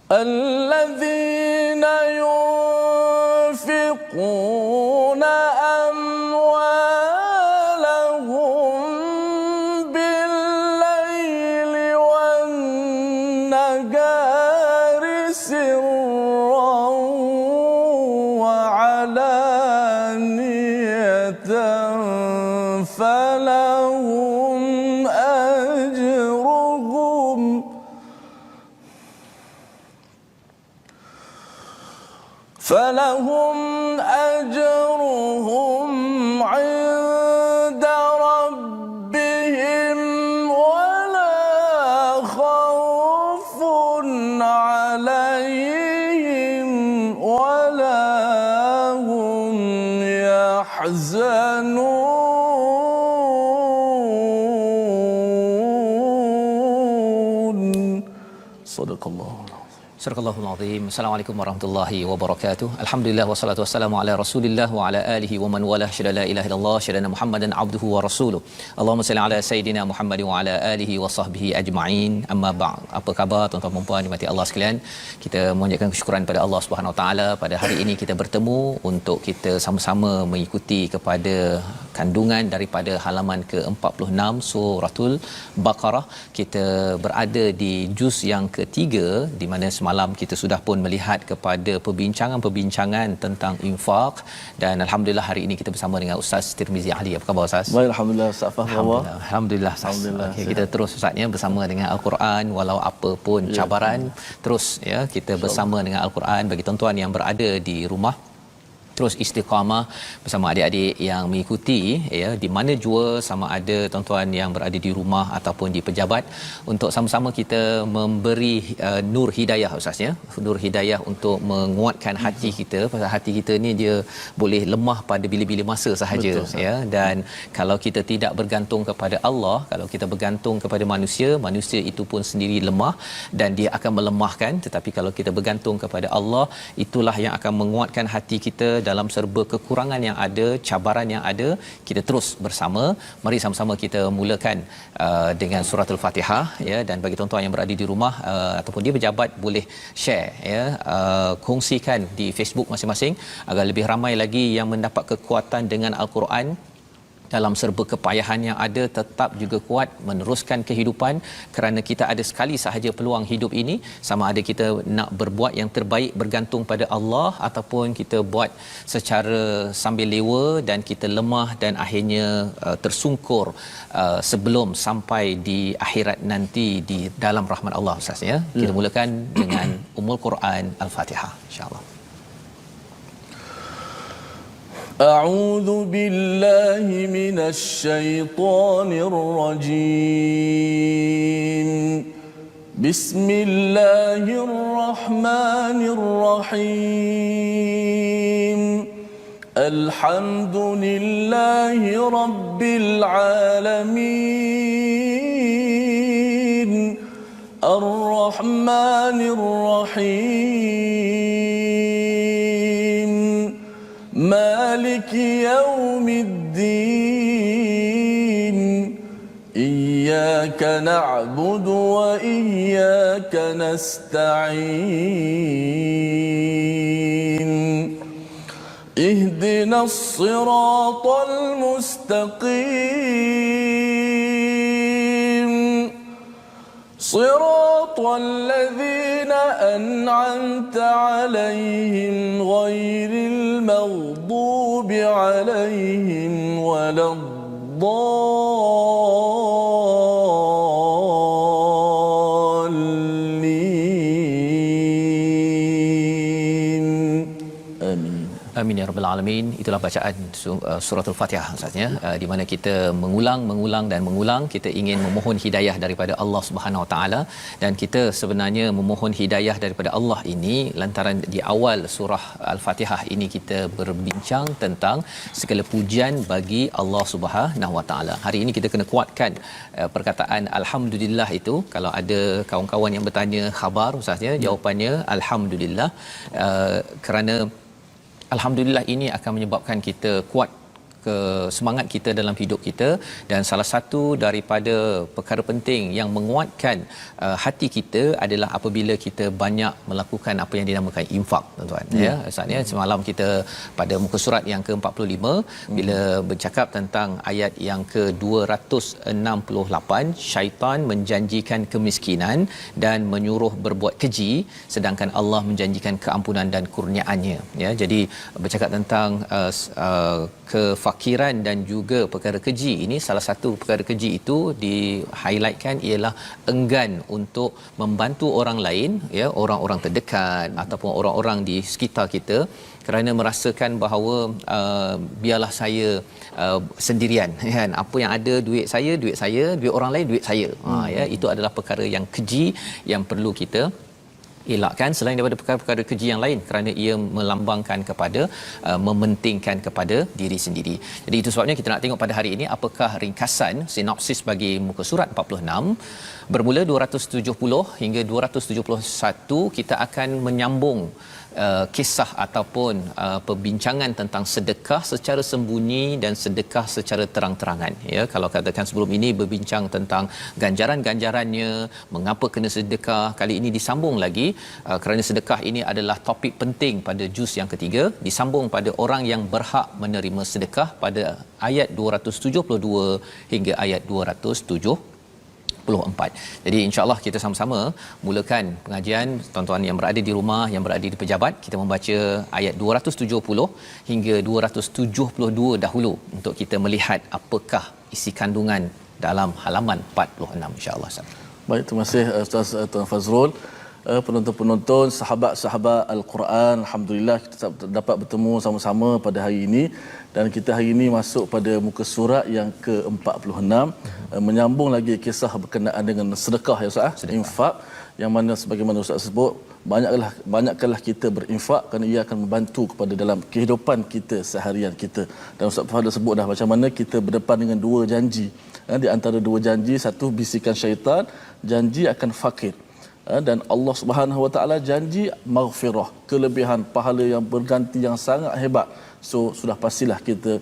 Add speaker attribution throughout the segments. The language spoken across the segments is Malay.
Speaker 1: الذين ينفقون أموالهم بالليل والنهار سرا وعلانية فلهم أجرهم عند ربهم ولا خوف عليهم ولا هم يحزنون. صدق الله.
Speaker 2: Surahul Azim. Assalamualaikum warahmatullahi wabarakatuh. Alhamdulillah wassalatu wassalamu ala Rasulillah wa ala alihi wa man wala syada la ilaha illallah syadana Muhammadan abduhu wa rasuluh. Allahumma salli ala sayidina Muhammad wa ala alihi wa sahbihi ajma'in. Amma ba'd. Apa khabar tuan-tuan dan puan dimati Allah sekalian? Kita mengucapkan kesyukuran pada Allah Subhanahu wa taala pada hari ini kita bertemu untuk kita sama-sama mengikuti kepada kandungan daripada halaman ke-46 suratul Baqarah. Kita berada di juz yang ketiga di mana semalam kita sudah pun melihat kepada perbincangan-perbincangan tentang infak dan alhamdulillah hari ini kita bersama dengan Ustaz Tirmizi Ali. Apa khabar Ustaz?
Speaker 1: Baik, alhamdulillah Ustaz Fahmi.
Speaker 2: Alhamdulillah. Okay, kita terus Ustaznya bersama dengan Al-Quran walau apa pun cabaran terus ya kita bersama dengan Al-Quran bagi tuan-tuan yang berada di rumah terus istiqamah bersama adik-adik yang mengikuti ya di mana jua sama ada tuan-tuan yang berada di rumah ataupun di pejabat untuk sama-sama kita memberi nur hidayah Ustaz ya, nur hidayah untuk menguatkan hati kita pasal hati kita ni dia boleh lemah pada bila-bila masa sahaja. Betul, ya, dan kalau kita tidak bergantung kepada Allah, kalau kita bergantung kepada manusia, manusia itu pun sendiri lemah dan dia akan melemahkan, tetapi kalau kita bergantung kepada Allah, itulah yang akan menguatkan hati kita dalam serba kekurangan yang ada, cabaran yang ada. Kita terus bersama, mari sama-sama kita mulakan dengan surah Al-Fatihah ya, dan bagi tuan-tuan yang berada di rumah ataupun di pejabat boleh share ya, kongsikan di Facebook masing-masing agar lebih ramai lagi yang mendapat kekuatan dengan Al-Quran dalam serba kepayahan yang ada, tetap juga kuat meneruskan kehidupan kerana kita ada sekali sahaja peluang hidup ini, sama ada kita nak berbuat yang terbaik bergantung pada Allah ataupun kita buat secara sambil lewa dan kita lemah dan akhirnya tersungkur sebelum sampai di akhirat nanti di dalam rahmat Allah Ustaz ya. Kita mulakan dengan Ummul Quran Al-Fatihah insya-Allah.
Speaker 1: أعوذ بالله من الشيطان الرجيم. بسم الله الرحمن الرحيم. الحمد لله رب العالمين. الرحمن الرحيم. مالك يوم الدين. إياك نعبد وإياك نستعين. اهدنا الصراط المستقيم. صراط الذين أنعمت عليهم غير المغضوب عليهم ولا الضالين. آمين.
Speaker 2: Amin ya rabbal alamin. Itulah bacaan surah Al-Fatihah Ustaz ya, di mana kita mengulang dan mengulang, kita ingin memohon hidayah daripada Allah Subhanahu Wa Taala, dan kita sebenarnya memohon hidayah daripada Allah ini lantaran di awal surah Al-Fatihah ini kita berbincang tentang segala pujian bagi Allah Subhanahu Wa Taala. Hari ini kita kena kuatkan perkataan alhamdulillah itu. Kalau ada kawan-kawan yang bertanya khabar Ustaz ya, jawapannya alhamdulillah, kerana alhamdulillah ini akan menyebabkan kita kuat semangat kita dalam hidup kita, dan salah satu daripada perkara penting yang menguatkan hati kita adalah apabila kita banyak melakukan apa yang dinamakan infak, tuan-tuan. Ya, saatnya semalam kita pada muka surat yang ke-45 bila bercakap tentang ayat yang ke-268, syaitan menjanjikan kemiskinan dan menyuruh berbuat keji sedangkan Allah menjanjikan keampunan dan kurniaannya. Ya, jadi bercakap tentang kefakiran dan juga perkara keji, ini salah satu perkara keji itu di-highlightkan ialah enggan untuk membantu orang lain, ya, orang-orang terdekat ataupun orang-orang di sekitar kita, kerana merasakan bahawa biarlah saya sendirian, kan, apa yang ada duit saya, duit orang lain duit saya. Ya, itu adalah perkara yang keji yang perlu kita elakkan selain daripada perkara-perkara keji yang lain, kerana ia melambangkan kepada mementingkan kepada diri sendiri. Jadi itu sebabnya kita nak tengok pada hari ini apakah ringkasan sinopsis bagi muka surat 46. Bermula 270 hingga 271 kita akan menyambung kisah ataupun perbincangan tentang sedekah secara sembunyi dan sedekah secara terang-terangan. Ya, kalau katakan sebelum ini berbincang tentang ganjaran-ganjarannya, mengapa kena sedekah, kali ini disambung lagi kerana sedekah ini adalah topik penting pada juz yang ketiga, disambung pada orang yang berhak menerima sedekah pada ayat 272 hingga ayat 274. Jadi insya-Allah kita sama-sama mulakan pengajian. Tuan-tuan yang berada di rumah, yang berada di pejabat, kita membaca ayat 270 hingga 272 dahulu untuk kita melihat apakah isi kandungan dalam halaman 46, insya-Allah.
Speaker 1: Baik, terima kasih Ustaz Tuan Fazrul. Penonton-penonton, sahabat-sahabat Al-Quran, alhamdulillah kita dapat bertemu sama-sama pada hari ini, dan kita hari ini masuk pada muka surat yang ke-46, menyambung lagi kisah berkenaan dengan sedekah, ya Ustaz, infak, yang mana sebagaimana Ustaz sebut, banyakkanlah kita berinfak kerana ia akan membantu kepada dalam kehidupan kita seharian kita. Dan Ustaz Fadil sebut dah macam mana kita berdepan dengan dua janji. Di antara dua janji, satu bisikan syaitan, janji akan fakir. Dan Allah Subhanahu Wa Taala janji maghfirah, kelebihan pahala yang berganti yang sangat hebat. So sudah pastilah kita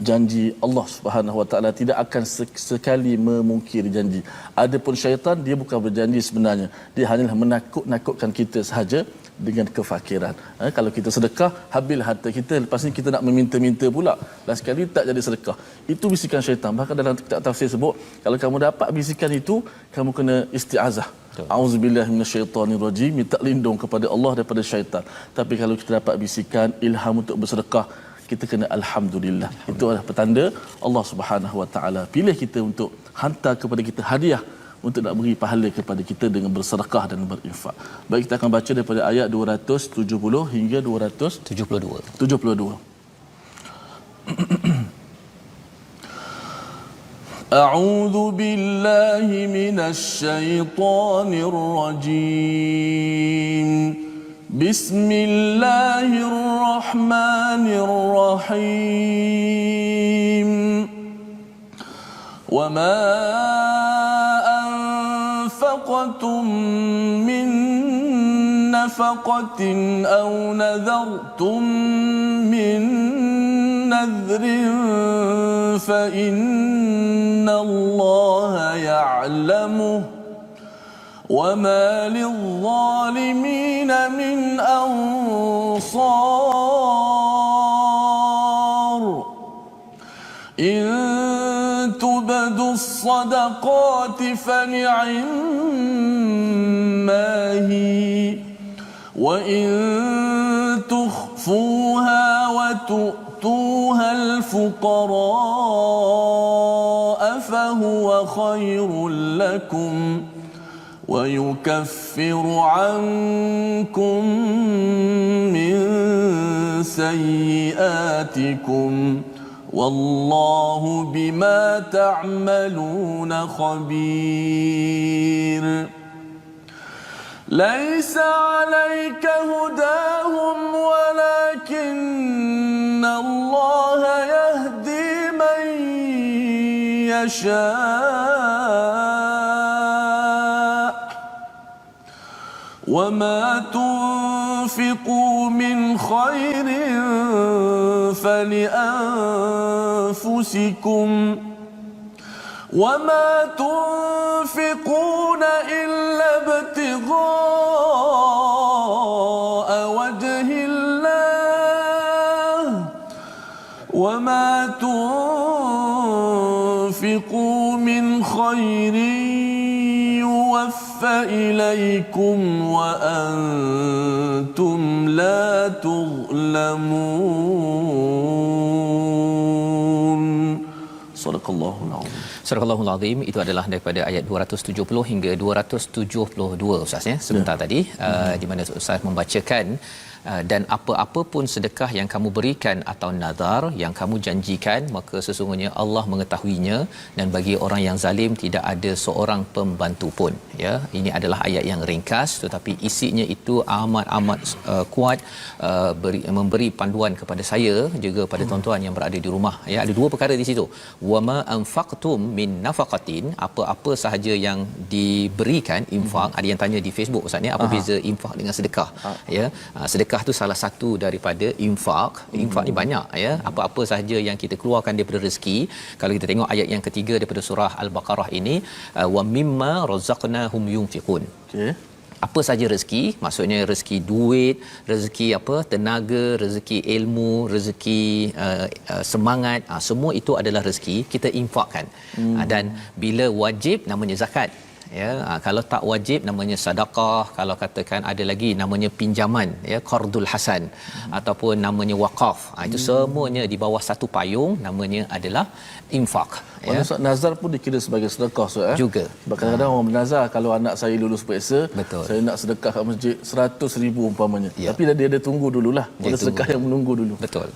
Speaker 1: janji Allah Subhanahu Wa Taala tidak akan sekali memungkiri janji. Adapun syaitan, dia bukan berjanji sebenarnya, dia hanyalah menakut-nakutkan kita sahaja dengan kefakiran. Kalau kita sedekah, habislah harta kita, lepas ni kita nak meminta-minta pula, dan sekali tak jadi sedekah. Itu bisikan syaitan. Bahkan dalam kitab tafsir sebut, kalau kamu dapat bisikan itu, kamu kena isti'azah. Auzubillahi minasyaitonirrajim, minta lindung kepada Allah daripada syaitan. Tapi kalau kita dapat bisikan ilham untuk bersedekah, kita kena alhamdulillah. Itu adalah petanda Allah Subhanahu Wa Taala pilih kita untuk hantar kepada kita hadiah untuk nak beri pahala kepada kita dengan bersedekah dan berinfak. Baik, kita akan baca daripada ayat 270 hingga 272. A'udzu billahi minasy syaithanir rajim. Bismillahirrahmanirrahim. Wa ma أنفقتم من نفقة أو نذرتم من نذر فإن الله يعلمه وما للظالمين من أنصار إن تبدوا الصدقات فنعما هي وإن تخفوها وتؤتوها الفقراء فهو خير لكم ويكفر عنكم من سيئاتكم والله بما تعملون خبير ليس عليك هداهم ولكن الله يهدي من يشاء وما تنفقوا تنفقوا من خير فلأنفسكم وما تنفقون إلا ابتغاء وجه الله وما تنفقوا من خير يوفى إليكم وأنتم لا تظلمون صدق الله العظيم.
Speaker 2: Surah Al-Azim itu adalah daripada ayat 270 hingga 272 Ustaz ya sebentar tadi di mana Ustaz membacakan dan apa-apa pun sedekah yang kamu berikan atau nazar yang kamu janjikan maka sesungguhnya Allah mengetahuinya dan bagi orang yang zalim tidak ada seorang pembantu pun ya. Ini adalah ayat yang ringkas tetapi isinya itu amat kuat memberi panduan kepada saya juga pada tuan-tuan yang berada di rumah ya. Ada dua perkara di situ, wama anfaqtum min nafaqatin, apa-apa sahaja yang diberikan infak. Ada yang tanya di Facebook Ustaz ni apa beza infak dengan sedekah ya. Sedekah tu salah satu daripada infak. Infak ni banyak ya, apa-apa sahaja yang kita keluarkan daripada rezeki. Kalau kita tengok ayat yang ketiga daripada surah Al-Baqarah ini, wa mimma razaqnahum yunfiqun. Okey. Apa saja rezeki, maksudnya rezeki duit, rezeki apa, tenaga, rezeki ilmu, rezeki semangat, semua itu adalah rezeki kita infakkan. Dan bila wajib namanya zakat. Ya, kalau tak wajib namanya sedekah, kalau katakan ada lagi namanya pinjaman ya, qardul hasan ataupun namanya waqaf. Itu semuanya di bawah satu payung namanya adalah infak ya.
Speaker 1: Maksud nazar pun dikira sebagai sedekah
Speaker 2: juga.
Speaker 1: Sebab kadang-kadang orang bernazar kalau anak saya lulus periksa,
Speaker 2: betul,
Speaker 1: saya nak sedekah kat masjid 100,000 umpamanya.
Speaker 2: Ya.
Speaker 1: Tapi dia ada tunggu dululah. Ada sedekah yang menunggu dulu.
Speaker 2: Betul.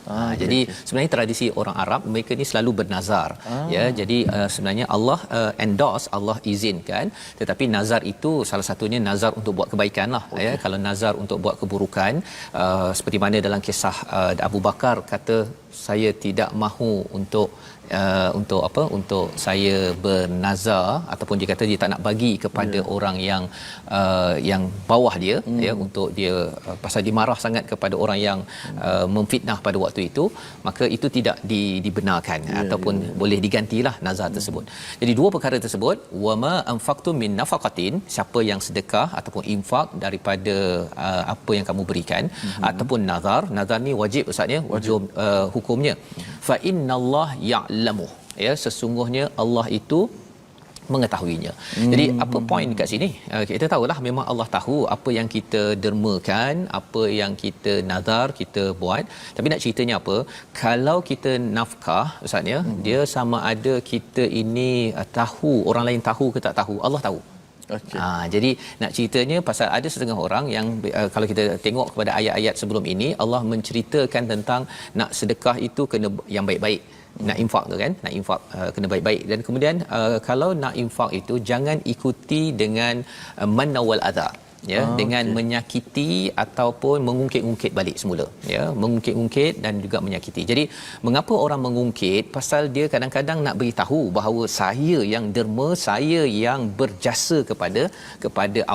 Speaker 2: Jadi sebenarnya tradisi orang Arab mereka ni selalu bernazar ya. Jadi sebenarnya Allah endorse, Allah izinkan, tetapi nazar itu salah satunya nazar untuk buat kebaikan lah ya. Kalau nazar untuk buat keburukan seperti mana dalam kisah Abu Bakar kata saya tidak mahu untuk apa, untuk saya bernazar ataupun dia kata dia tak nak bagi kepada orang yang bawah dia ya, untuk dia pasal dia marah sangat kepada orang yang memfitnah pada waktu itu, maka itu tidak dibenarkan ataupun boleh digantilah nazar tersebut. Jadi dua perkara tersebut, wama anfaqtum min nafaqatin, siapa yang sedekah ataupun infak daripada apa yang kamu berikan, ataupun nazar. Nazar ni wajib Ustaz ya, wajib hukumnya. Fa innallaha ya'lamu ya, sesungguhnya Allah itu mengetahuinya. Jadi apa poin dekat sini? Kita tahulah memang Allah tahu apa yang kita dermakan, apa yang kita nazar kita buat. Tapi nak ceritanya apa? Kalau kita nafkah Ustaz ya, dia sama ada kita ini tahu, orang lain tahu ke tak tahu, Allah tahu. Okay. Jadi nak ceritanya pasal ada setengah orang yang kalau kita tengok kepada ayat-ayat sebelum ini, Allah menceritakan tentang nak sedekah itu kena yang baik-baik. Nak infak tu kan, nak infak kena baik-baik. Dan kemudian kalau nak infak itu jangan ikuti dengan manna wal adha ya, dengan menyakiti ataupun mengungkit-ungkit balik semula ya, mengungkit-ungkit dan juga menyakiti. Jadi mengapa orang mengungkit? Pasal dia kadang-kadang nak beritahu bahawa saya yang derma, saya yang berjasa kepada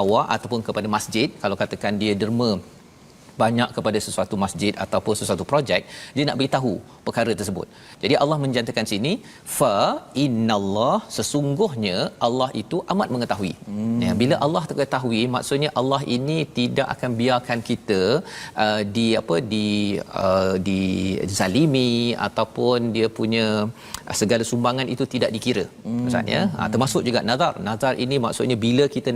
Speaker 2: awak ataupun kepada masjid. Kalau katakan dia derma banyak kepada sesuatu masjid ataupun sesuatu projek, dia nak beritahu perkara tersebut. Jadi Allah menjantakan sini, fa innallah, sesungguhnya Allah itu amat mengetahui. Ya, bila Allah mengetahui, maksudnya Allah ini tidak akan biarkan kita dizalimi ataupun dia punya segala sumbangan itu tidak dikira. Maksudnya termasuk juga nazar. Nazar ini maksudnya bila kita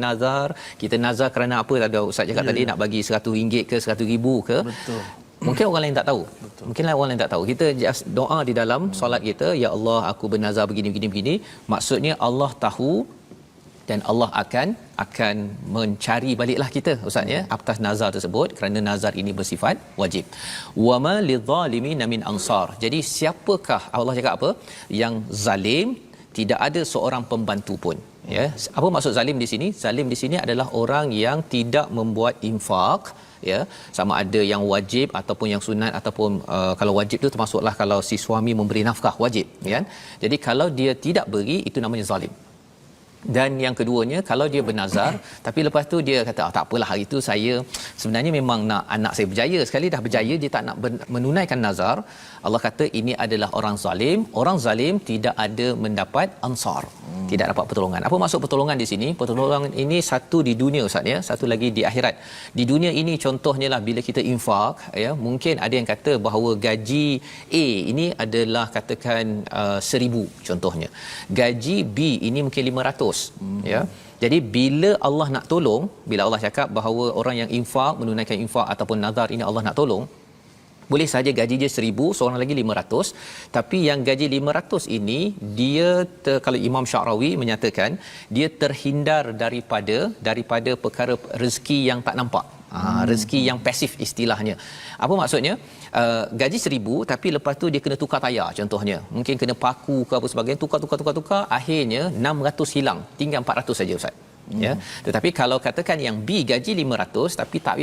Speaker 2: nazar kerana apa? Tadi Ustaz cakap tadi nak bagi RM100 ke RM100,000 ke. Betul. Mungkin orang lain tak tahu. Betul. Mungkin orang lain tak tahu. Kita just doa di dalam solat kita, ya Allah aku bernazar begini. Maksudnya Allah tahu dan Allah akan mencari baliklah kita Ustaz ya atas nazar tersebut, kerana nazar ini bersifat wajib. Wama lidzalimin min ansar. Jadi siapakah, Allah cakap apa? Yang zalim tidak ada seorang pembantu pun. Ya, apa maksud zalim di sini? Zalim di sini adalah orang yang tidak membuat infak ya, sama ada yang wajib ataupun yang sunat ataupun kalau wajib tu termasuklah kalau si suami memberi nafkah wajib kan. Jadi kalau dia tidak beri itu namanya zalim. Dan yang keduanya, kalau dia bernazar tapi lepas tu dia kata tak apalah, hari itu saya sebenarnya memang nak anak saya berjaya, sekali dah berjaya dia tak nak menunaikan nazar, Allah kata ini adalah orang zalim. Orang zalim tidak ada mendapat ansar, tidak dapat pertolongan. Apa maksud pertolongan di sini? Pertolongan ini satu di dunia Ustaz ya, satu lagi di akhirat. Di dunia ini contohnya lah bila kita infak ya, mungkin ada yang kata bahawa gaji A ini adalah katakan 1000 contohnya. Gaji B ini mungkin 500 ya. Jadi bila Allah nak tolong, bila Allah cakap bahawa orang yang infak, menunaikan infak ataupun nazar ini Allah nak tolong, boleh saja gaji dia 1000, seorang lagi 500, tapi yang gaji 500 ini dia kalau Imam Syarawi menyatakan dia terhindar daripada perkara rezeki yang tak nampak. Rezeki yang pasif istilahnya. Apa maksudnya? Gaji 1000 tapi lepas tu dia kena tukar tayar contohnya. Mungkin kena paku ke apa sebagainya, tukar, akhirnya 600 hilang, tinggal 400 saja Ustaz. Ya, tetapi kalau katakan yang B gaji 500 tapi tak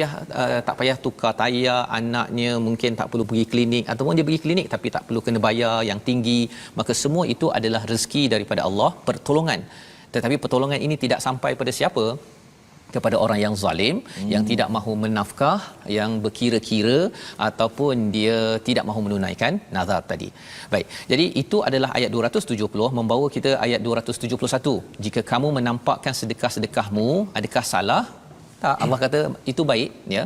Speaker 2: payah tukar tayar, anaknya mungkin tak perlu pergi klinik, ataupun dia pergi klinik tapi tak perlu kena bayar yang tinggi, maka semua itu adalah rezeki daripada Allah, pertolongan. Tetapi pertolongan ini tidak sampai pada siapa? Kepada orang yang zalim, yang tidak mahu menafkah, yang berkira-kira, ataupun dia tidak mahu menunaikan nazar tadi. Baik, jadi itu adalah ayat 270 membawa kita ayat 271. Jika kamu menampakkan sedekah-sedekahmu, adakah salah? Tak, Allah kata itu baik ya.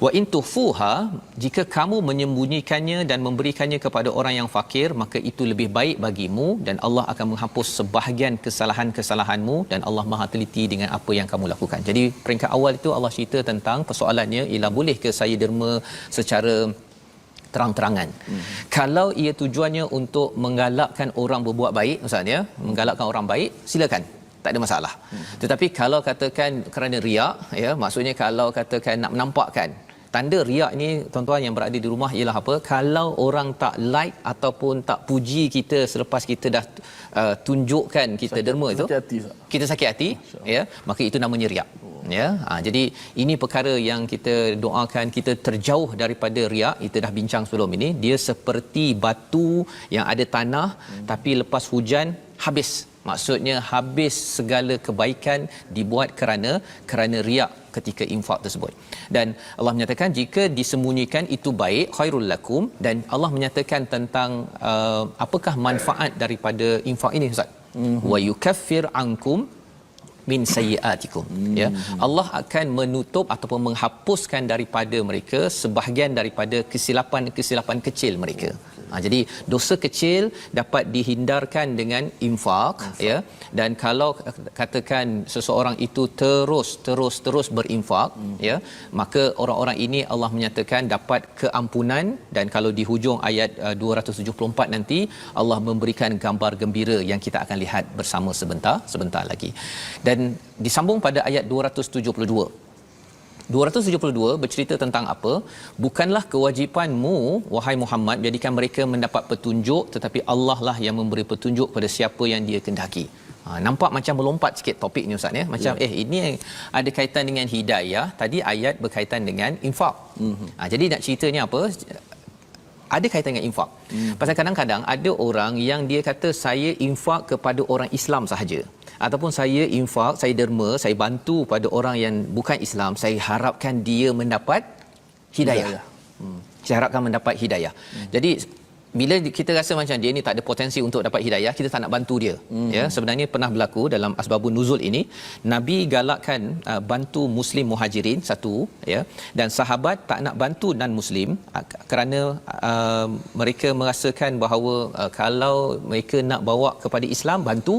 Speaker 2: Wa in tufuha, jika kamu menyembunyikannya dan memberikannya kepada orang yang fakir, maka itu lebih baik bagimu dan Allah akan menghapus sebahagian kesalahan-kesalahanmu dan Allah Maha teliti dengan apa yang kamu lakukan. Jadi peringkat awal itu Allah cerita tentang persoalannya ialah boleh ke saya derma secara terang-terangan. Kalau ia tujuannya untuk menggalakkan orang berbuat baik Ustaz ya, menggalakkan orang baik, silakan, tak ada masalah. Tetapi kalau katakan kerana riak ya, maksudnya kalau katakan nak menampakkan, tanda riak ni tuan-tuan yang berada di rumah ialah apa? Kalau orang tak like ataupun tak puji kita selepas kita dah tunjukkan kita derma itu, kita sakit hati ya, maka itu namanya riak. Ya, jadi ini perkara yang kita doakan kita terjauh daripada riak. Kita dah bincang sebelum ini, dia seperti batu yang ada tanah tapi lepas hujan habis. Maksudnya habis segala kebaikan dibuat kerana riak ketika infak tersebut. Dan Allah menyatakan jika disembunyikan itu baik, khairul lakum, dan Allah menyatakan tentang apakah manfaat daripada infak ini Ustaz. Wa yukaffir ankum min sayyiatikum ya, Allah akan menutup ataupun menghapuskan daripada mereka sebahagian daripada kesilapan kecil mereka. Jadi dosa kecil dapat dihindarkan dengan infak ya. Dan kalau katakan seseorang itu terus berinfak ya, maka orang-orang ini Allah menyatakan dapat keampunan. Dan kalau di hujung ayat 274 nanti Allah memberikan gambar gembira yang kita akan lihat bersama sebentar lagi. Dan disambung pada ayat 272 bercerita tentang apa? Bukanlah kewajipanmu wahai Muhammad jadikan mereka mendapat petunjuk, tetapi Allah lah yang memberi petunjuk pada siapa yang dia kehendaki. Nampak macam melompat sikit topik ni Ustaz ya. Macam ini ada kaitan dengan hidayah, tadi ayat berkaitan dengan infak. Jadi nak ceritanya apa? Ada kaitan dengan infak. Pasal kadang-kadang ada orang yang dia kata saya infak kepada orang Islam sahaja, ataupun saya infak, saya derma, saya bantu pada orang yang bukan Islam, saya harapkan dia mendapat hidayah. Saya harapkan mendapat hidayah. Jadi bila kita rasa macam dia ni tak ada potensi untuk dapat hidayah, kita tak nak bantu dia. Ya, sebenarnya pernah berlaku dalam asbabun nuzul ini, Nabi galakkan bantu muslim muhajirin satu ya, dan sahabat tak nak bantu non muslim kerana mereka merasakan bahawa kalau mereka nak bawa kepada Islam bantu,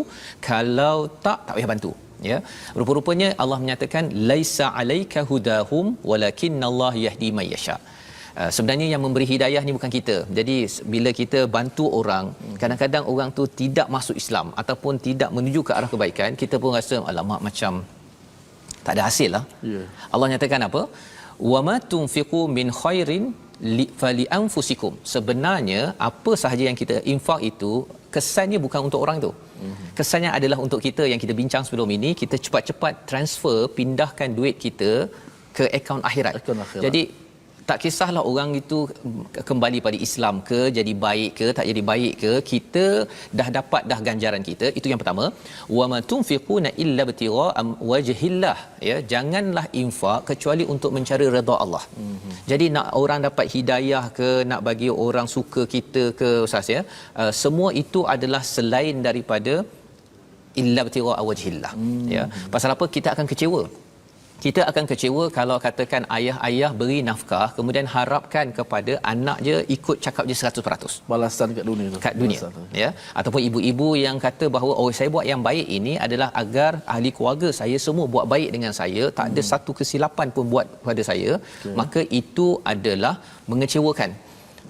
Speaker 2: kalau tak payah bantu. Ya, rupa-rupanya Allah menyatakan laisa alaika hudahum walakinnallaha yahdi may yasha. Sebenarnya yang memberi hidayah ni bukan kita. Jadi bila kita bantu orang, kadang-kadang orang tu tidak masuk Islam ataupun tidak menuju ke arah kebaikan, kita pun rasa alamak macam tak ada hasil lah. Allah nyatakan apa? Wa ma tunfiqu min khairin fali anfusikum. Sebenarnya apa sahaja yang kita infak itu kesannya bukan untuk orang tu. Kesannya adalah untuk kita, yang kita bincang sebelum ini, kita cepat-cepat transfer, pindahkan duit kita ke akaun akhirat. Jadi Tak kisahlah orang itu kembali pada Islam ke, jadi baik ke, tak jadi baik ke, kita dapat ganjaran kita. Itu yang pertama. Wa ma tunfiquna illa ibtigha wajhillah, ya, janganlah infak kecuali untuk mencari redha Allah. Jadi nak orang dapat hidayah ke, nak bagi orang suka kita ke, ustaz, ya, semua itu adalah selain daripada illa ibtigha wajhillah. Ya, pasal apa? Kita akan kecewa. Kita akan kecewa kalau katakan ayah beri nafkah kemudian harapkan kepada anak je ikut cakap je 100%.
Speaker 1: Balasan kat dunia tu.
Speaker 2: Kat dunia. Ya. Ataupun ibu-ibu yang kata bahawa saya buat yang baik ini adalah agar ahli keluarga saya semua buat baik dengan saya, tak ada satu kesilapan pun buat pada saya, maka itu adalah mengecewakan.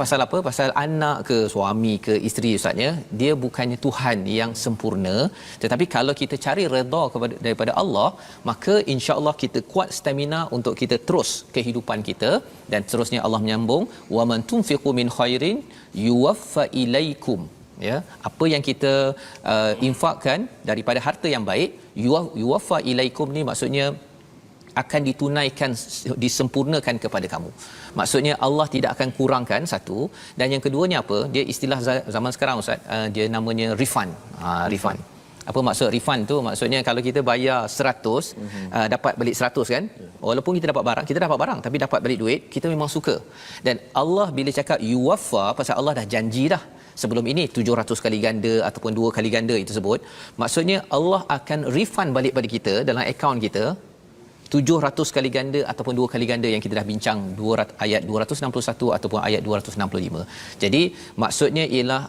Speaker 2: Pasal apa? Pasal anak ke suami ke isteri, ustaznya, dia bukannya Tuhan yang sempurna, tetapi kalau kita cari redha daripada Allah, maka insya-Allah kita kuat stamina untuk kita terus kehidupan kita. Dan seterusnya Allah menyambung, wa man tunfiqu min khairin yuwaffa ilaikum, ya, apa yang kita infakkan daripada harta yang baik, yuwaffa ilaikum ni maksudnya akan ditunaikan, disempurnakan kepada kamu. Maksudnya Allah tidak akan kurangkan, satu. Dan yang keduanya apa? Dia istilah zaman sekarang, ustaz, dia namanya refund. Refund. Apa maksud refund tu? Maksudnya kalau kita bayar 100, dapat balik 100 kan? Walaupun kita dapat barang tapi dapat balik duit, kita memang suka. Dan Allah bila cakap yuwaffa, pasal Allah dah janji dah sebelum ini 700 kali ganda ataupun 2 kali ganda itu sebut. Maksudnya Allah akan refund balik pada kita dalam akaun kita 700 kali ganda ataupun 2 kali ganda yang kita dah bincang, ayat 261 ataupun ayat 265. Jadi maksudnya ialah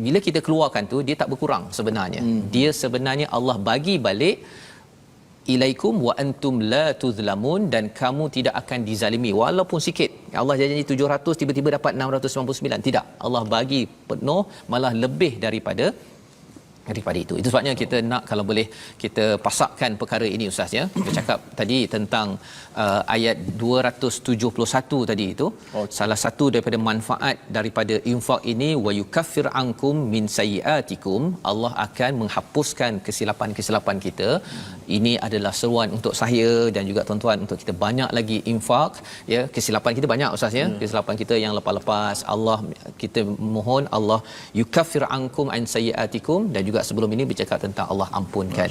Speaker 2: bila kita keluarkan tu dia tak berkurang sebenarnya. Dia sebenarnya Allah bagi balik ilaikum wa antum la tuzlamun, dan kamu tidak akan dizalimi walaupun sikit. Allah janji 700 tiba-tiba dapat 699. Tidak. Allah bagi penuh, malah lebih daripada itu. Itu sebabnya kita nak, kalau boleh kita pasakkan perkara ini, ustaz, ya. Kita cakap tadi tentang ayat 271 tadi itu. Salah satu daripada manfaat daripada infak ini, wa yukaffir ankum min sayyiatikum, Allah akan menghapuskan kesilapan-kesilapan kita. Ini adalah seruan untuk saya dan juga tuan-tuan untuk kita banyak lagi infak, ya. Kesilapan kita banyak, ustaz, ya. Kesilapan kita yang lepas-lepas, Allah, kita mohon Allah yukaffir ankum an sayyiatikum, dan juga sebelum ini bercakap tentang Allah ampunkan.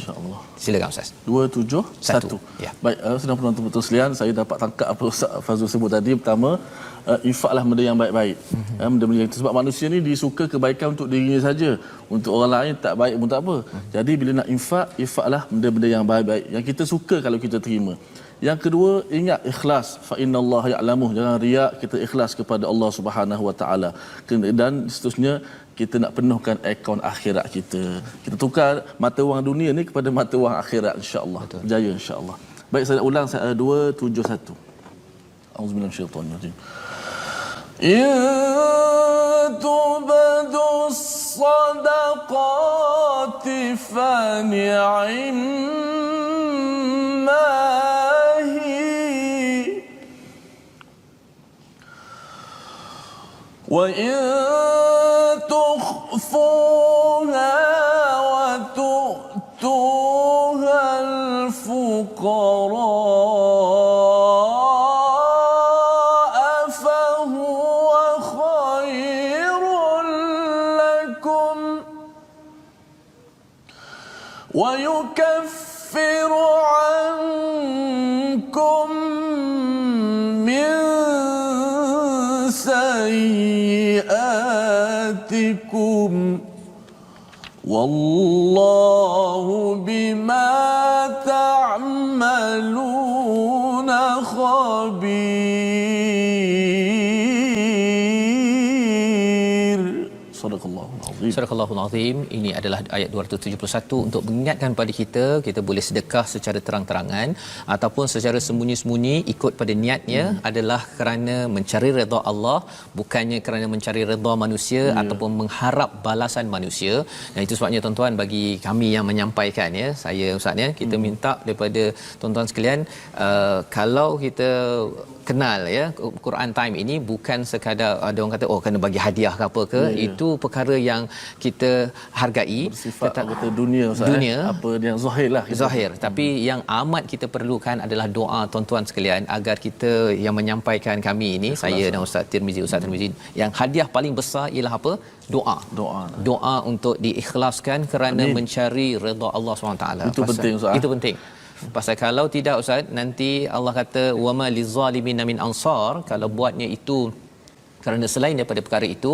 Speaker 2: Silakan, ustaz.
Speaker 1: 271.
Speaker 2: Ya.
Speaker 1: Baik, sedang penonton-penonton sekalian, saya dapat tangkap apa Ustaz Fazrul sebut tadi. Pertama, infaklah benda yang baik-baik. Benda-benda yang, sebab manusia ni disuka kebaikan untuk dirinya saja, untuk orang lain tak baik pun tak apa. Jadi bila nak infaklah benda-benda yang baik-baik yang kita suka kalau kita terima. Yang kedua, ingat ikhlas, fa innallaha ya'lamu, jangan riak, kita ikhlas kepada Allah Subhanahu Wa Taala. Dan seterusnya kita nak penuhkan akaun akhirat kita. Kita tukar mata wang dunia ni kepada mata wang akhirat, insya-Allah. Berjaya, insya-Allah. Baik, saya ulang 271. Auzubillahi minasyaitanir rajim. In tubdu sadaqati fa ni'imma hi wa in tukhfuha wa tu'tuha al-fuqara ويكفر عنكم من سيئاتكم والله بما تعملون خبير. صدق الله العظيم.
Speaker 2: Surahul Azim. Ini adalah ayat 271 untuk mengingatkan pada kita, kita boleh sedekah secara terang-terangan ataupun secara sembunyi-sembunyi, ikut pada niatnya adalah kerana mencari redha Allah, bukannya kerana mencari redha manusia ataupun mengharap balasan manusia. Dan itu sebabnya tuan-tuan, bagi kami yang menyampaikan, ya, saya, ustaz, ya, kita minta daripada tuan-tuan sekalian, kalau kita kenal, ya, Quran Time ini bukan sekadar ada orang kata kena bagi hadiah ke apa ke, itu perkara yang kita hargai,
Speaker 1: bersifat kata dunia Ustaz,
Speaker 2: dunia
Speaker 1: apa yang zahir lah kita.
Speaker 2: Zahir, tapi yang amat kita perlukan adalah doa tuan-tuan sekalian, agar kita yang menyampaikan kami ini, saya dan Ustaz Tirmizi, yang hadiah paling besar ialah apa? Doa untuk diikhlaskan kerana mencari redha Allah SWT.
Speaker 1: Itu penting Ustaz.
Speaker 2: Itu penting. Pasal kalau tidak Ustaz, nanti Allah kata wama lizalimin min ansar, kalau buatnya itu kerana selain daripada perkara itu,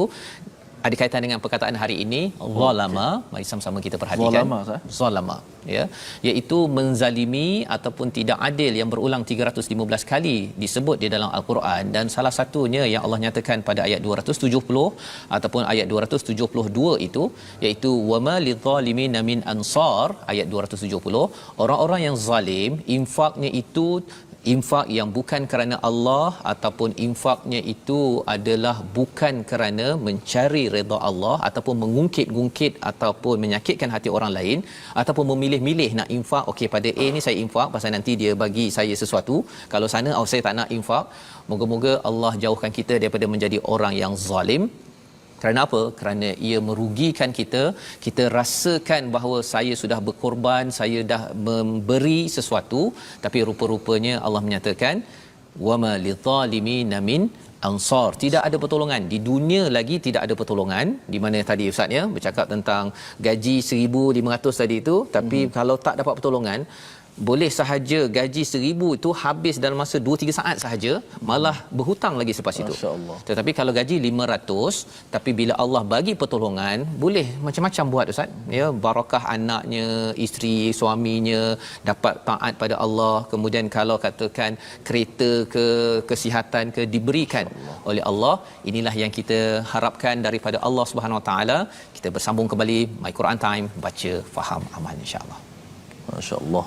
Speaker 2: ada kaitan dengan perkataan hari ini, zalama. Mari sama-sama kita perhatikan. Zalama, ya, iaitu menzalimi ataupun tidak adil, yang berulang 315 kali disebut di dalam al-Quran, dan salah satunya yang Allah nyatakan pada ayat 270 ataupun ayat 272 itu, iaitu wama lidzalimin min ansar, ayat 270, orang-orang yang zalim infaknya itu infak yang bukan kerana Allah, ataupun infaknya itu adalah bukan kerana mencari redha Allah, ataupun mengungkit-ungkit ataupun menyakitkan hati orang lain, ataupun memilih-milih nak infak, okey pada A ni saya infak pasal nanti dia bagi saya sesuatu, kalau sana saya tak nak infak. Moga-moga Allah jauhkan kita daripada menjadi orang yang zalim. Kerana apa? Kerana ia merugikan kita. Kita rasakan bahawa saya sudah berkorban, saya dah memberi sesuatu, tapi rupa-rupanya Allah menyatakan wama lidzalimin min ansar, tidak ada pertolongan di dunia lagi, tidak ada pertolongan. Di mana tadi Ustaz ya bercakap tentang gaji 1,500 tadi itu, tapi kalau tak dapat pertolongan, boleh sahaja gaji 1,000 itu habis dalam masa 2-3 saat sahaja, malah berhutang lagi selepas itu. Tetapi kalau gaji 500, tapi bila Allah bagi pertolongan, boleh macam-macam buat Ustaz, ya, barakah anaknya, isteri, suaminya dapat taat pada Allah. Kemudian kalau katakan kereta ke kesihatan ke diberikan oleh Allah. Inilah yang kita harapkan daripada Allah Subhanahu Wa Taala. Kita bersambung kembali My Quran Time, baca faham amal, insya-Allah.
Speaker 1: Masya-Allah.